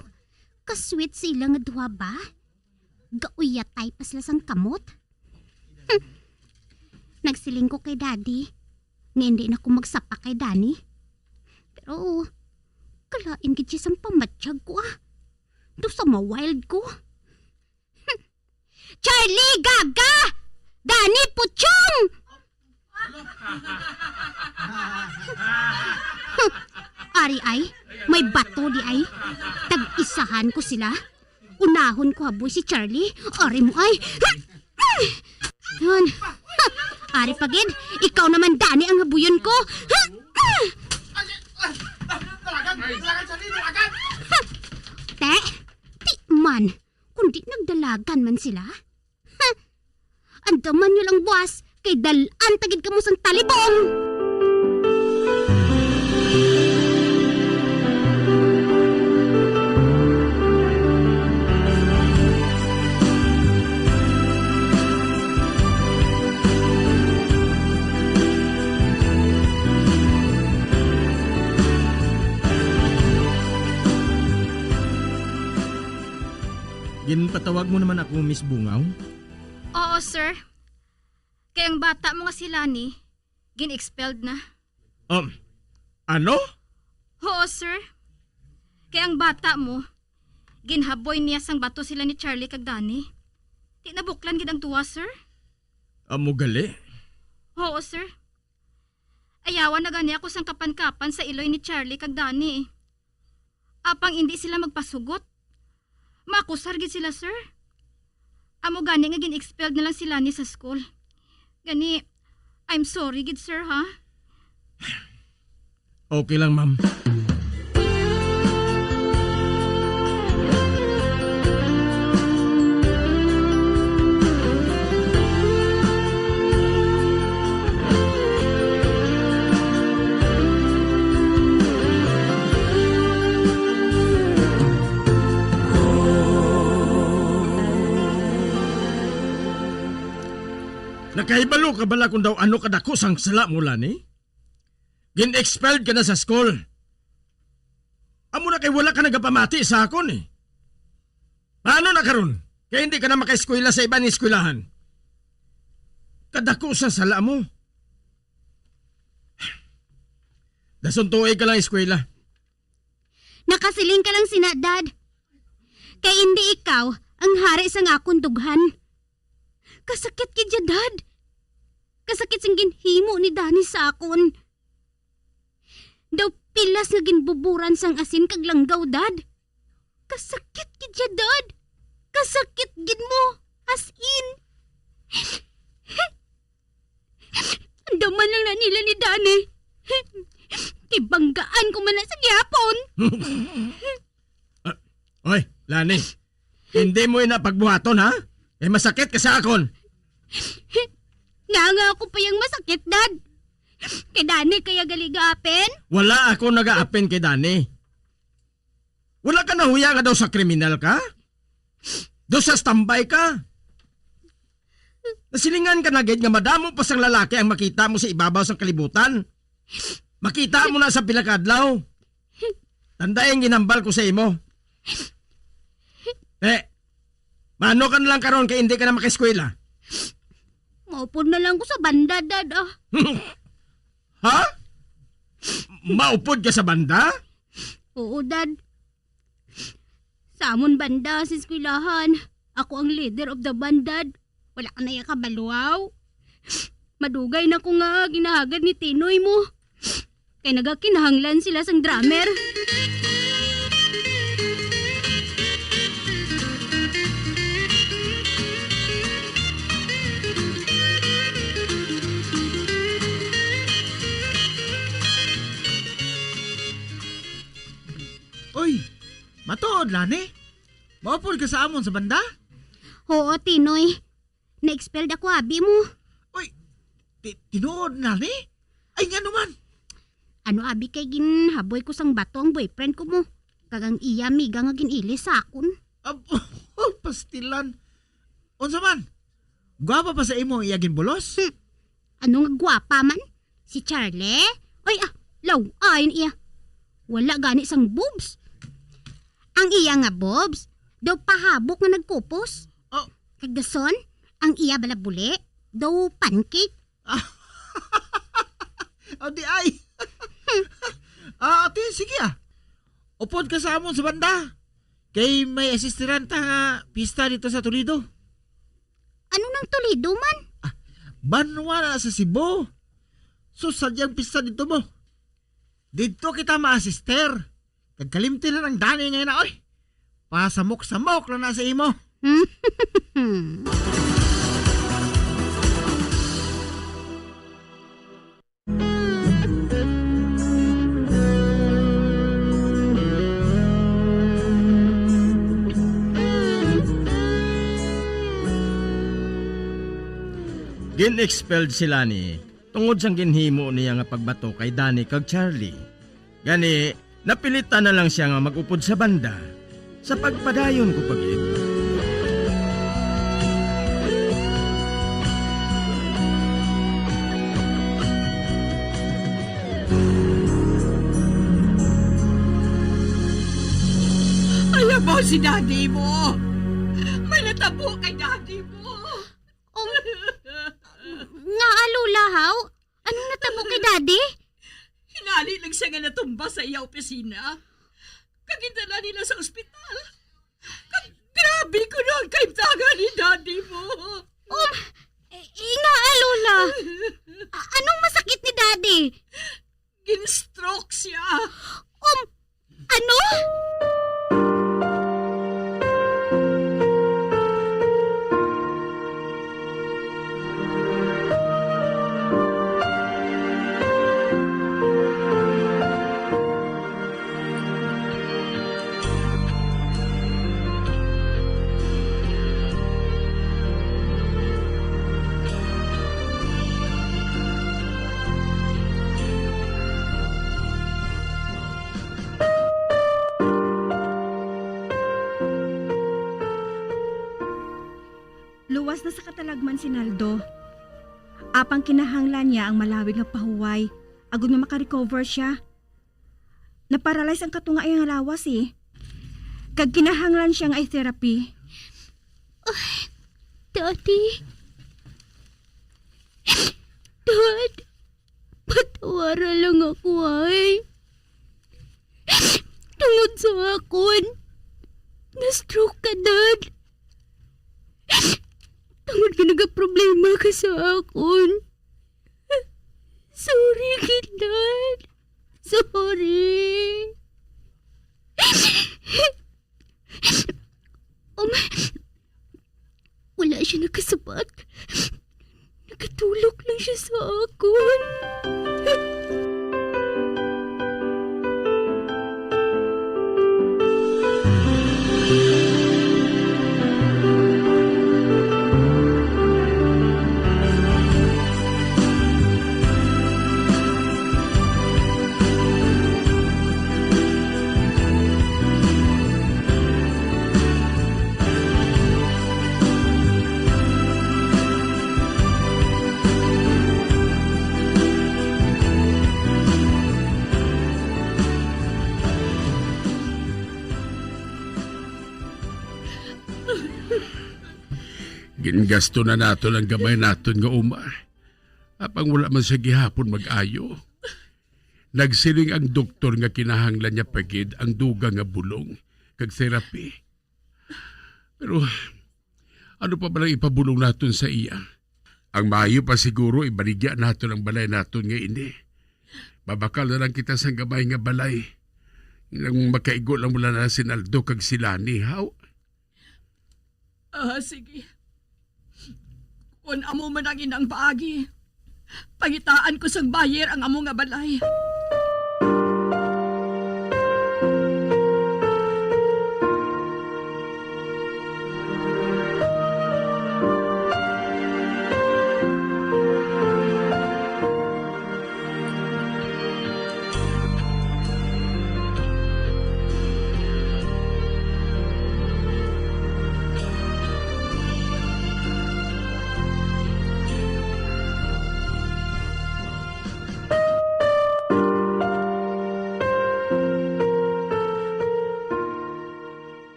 kasweet sila nga duha ba? Gauyatay pa sila sang kamot. Nagsiling ko kay Daddy nga hindi na ko magsapa kay Danny. Pero, kalain gid siya sang pamatsyag ko Do sa ma-wild ko. Charlie, Gaga! Danny, Puchong! Ari ay, may bato di ay. Tag-isahan ko sila. Unahon ko haboy si Charlie. Ari mo ay. Yun. Ari pagid, ikaw naman Danny ang habuyon ko. Te, di man. Kundi nagdalagan man sila. Andaman nyo lang buwas, kay dalan tagid ka mo sang talibong. Ginpatawag mo naman ako, Miss Bungaw? Oo, sir. Kaya ang bata mo nga si Lani, gin-expelled na. Ano? Oo, sir. Kaya ang bata mo, ginhaboy niya sang bato sila ni Charlie kag Danny. Di nabuklan gid ang tuwa, sir. Amo gali? Oo, sir. Ayawan na gani ako sang kapan-kapan sa iloy ni Charlie kag Danny. Apang hindi sila magpasugot. Makusar gid sila, sir. Amo gani nga gin-expelled na lang sila ni sa school. Gani, I'm sorry gid, sir, ha? Okay lang, ma'am. Nakaibalo ka bala kung daw ano kadako sang sala mo, Lani? Gin-expelled ka na sa school. Amo na kay wala ka nagapamati sa akon eh. Paano na karon? Kaya hindi ka na maka-eskwela sa ibang eskwelahan. Kadako sa sala mo. Dasuntuay ka lang eskwela. Nakasiling ka lang sina, Dad. Kay hindi ikaw ang hari sa akong dughan. Kasakit kidya, Dad. Kasakit sing ginhimo ni Danny sa akon. Daw pilas nga ginbuburan sang asin kag langgaw, Dad. Kasakit kidya, Dad. Kasakit gid mo. As in. Andaman lang na nila ni Danny. Ibanggaan ko man na sa gihapon. Oy, Lani. Hindi mo ina pagbuhaton, ha? Eh masakit ka sa akon. Nga ako pa yung masakit, Dad. Kay Dani kaya galigapin? Wala ako nag-aapen kay Dani. Wala ka nahuya nga daw sa kriminal ka? Daw sa standby ka? Nasilingan ka na gid nga madamo pa sang lalaki ang makita mo sa ibabaw sang kalibutan. Makita mo na sa pilakadlaw. Tandaan ginambal ko sa imo. Mano ka na lang karon kay hindi ka na makaeskwela? Maupod na lang ko sa banda, Dad. Ha? Maupod ka sa banda? Oo, Dad. Sa amon banda sa eskwelahan, ako ang leader of the band, Dad. Wala ka na yung kabaluaw. Madugay na ko nga ginahagad ni Tinoy mo. Kay nagakinahanglan sila sang drummer. Uy, matuod, Lani. Maupod ka sa amon sa banda? Oo, Tinoy. Na-expelled ako, abi mo. Uy, tinuod, Lani? Ay, nga naman. Ano, abi, kay ginhaboy ko sang bato ang boyfriend ko mo. Kagang iya, miga nga ginilis sa akon. Pastilan. Unsa man? Gwapa pa sa imo iya ginbulos? Ano nga gwapa man? Si Charlie? Ay, lawain iya. Wala gani sang boobs. Ang iya nga bobs, daw pahabok nga nagkupos. Kagdason, ang iya balabuli, daw pancake. Di ay. Ate, sige Upod ka sa amon sa banda. Kay may asistiranta nga pista dito sa Toledo. Ano nang Toledo man? Banwa na sa Cebu. So, sadyang pista dito mo. Dito kita ma-asister. Kagkalimti na ng Dani ngayon na, oy. Pasamok-samok lang na sa imo. Gin-expelled sila ni tungod sang ginhimo niya nga pagbato kay Dani kag Charlie. Gani, napilitan na lang siya nga magupod sa banda sa pagpadayon ko pagid. Alam mo si daddy mo. May natabo kay daddy mo. Nga alulahaw? Anong natamo kay Daddy? Hinali lang siya nga natumba sa iya opisina. Kagintala nila sa ospital. Grabe ko na ang kaimtaga ni Daddy mo. Nga alula. Anong masakit ni Daddy? Gin-stroke siya. Ano? Luwas na sa katalagman si Naldo. Apang kinahanglan niya ang malawig nga pahuway. Agud nga makarecover siya. Naparalyze ang katunga iyang lawas Kag kinahanglan siya nga i-therapy. Daddy. Dad. Patawara lang ako Tungod sa akon. Na-stroke ka, Dad. Tungod ka nagaproblema ka sa akon. Sorry, Dad. Sorry. Wala siya nakasabat. Nakatulog lang siya sa akon. Gingasto na nato ang gamay naton nga uma. Apang wala man sa gihapon mag-ayo. Nagsiling ang doktor nga kinahanglan niya pagid ang duga nga bulong kag therapy. Pero ano pa ba lang ipabulong naton sa iya? Ang maayo pa siguro ibaligya naton ang balay naton nga ini. Babakal na lang kita sa gamay nga balay. Nang makaigo lang mula na si Naldo kag si Lani, haw? Sige. Kung amo man ang inang paagi, pangitaan ko sang bayer ang amo nga balay.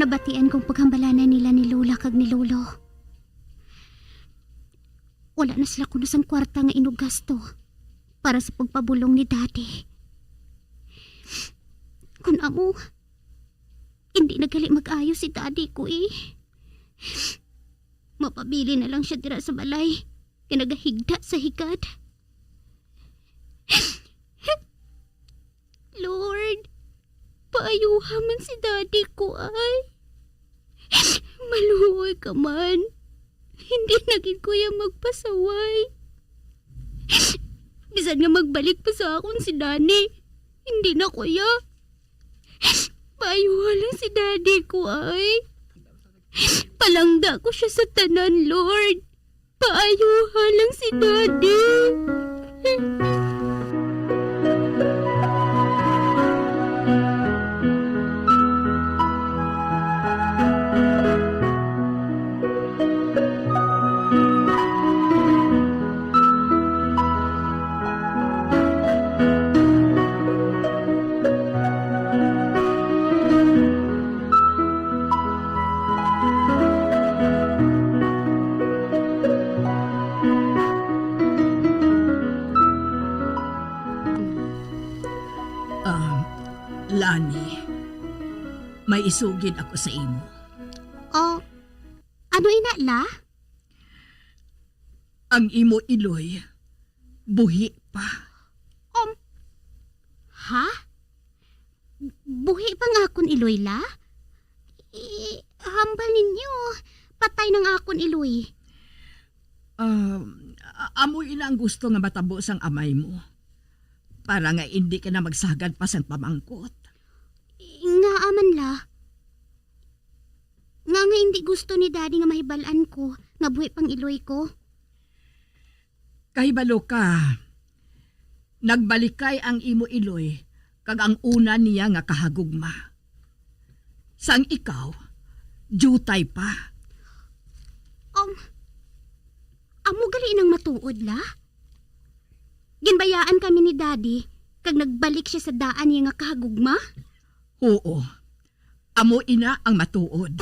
Nabatian kong paghambalanan nila ni Lola kag ni Lolo. Wala na sila kuno sang kwarta nga inugasto para sa pagpabulong ni Daddy. Kun amo, hindi nagali mag-ayo si Daddy ko eh. Mapabili na lang siya dira sa balay, kinagahigda sa higad. Lord, paayuha man si Daddy ko ay. Maluhoy ka man. Hindi naging kuya magpasaway. Bisan nga magbalik pa sa akong si Dani. Hindi na kuya. Paayuha lang si Daddy ko ay. Palangda ko siya sa tanan, Lord. Paayuha lang si Daddy. Lani, may isugid ako sa imo. Oh, ano inala? Ang imo iloy, buhi pa. Ha? Buhi pa nga akon iloy la? Hambal ninyo, patay ng akon iloy. Amoy ilang gusto nga matabo sang amay mo. Para nga hindi ka na magsagad pa sang pamangkot. Nga aman la. Nga hindi gusto ni Daddy nga mahibalaan ko nga buhi pang iloy ko. Kahibalo ka. Nagbalikay ang imo iloy kag ang una niya nga kahagugma. Sang ikaw, jutay pa. Amo gali nang matuod la? Ginbayaan kami ni Daddy kag nagbalik siya sa daan niya nga kahagugma? Oo. Amo ina ang matuod.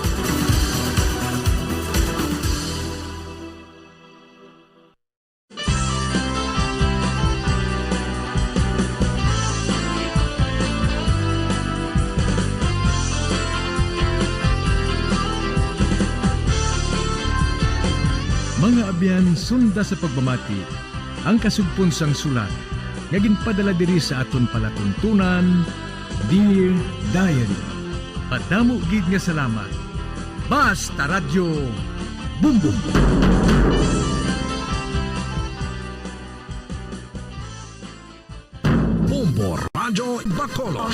Mga abyan, sunda sa pagmamati, ang kasugpon sang sulat, nga ginpadala diri sa aton palatuntunan, Dear Diary. Padamo gid nga salamat. Basta Radyo Bumbum. Bombo Radyo Bacolod.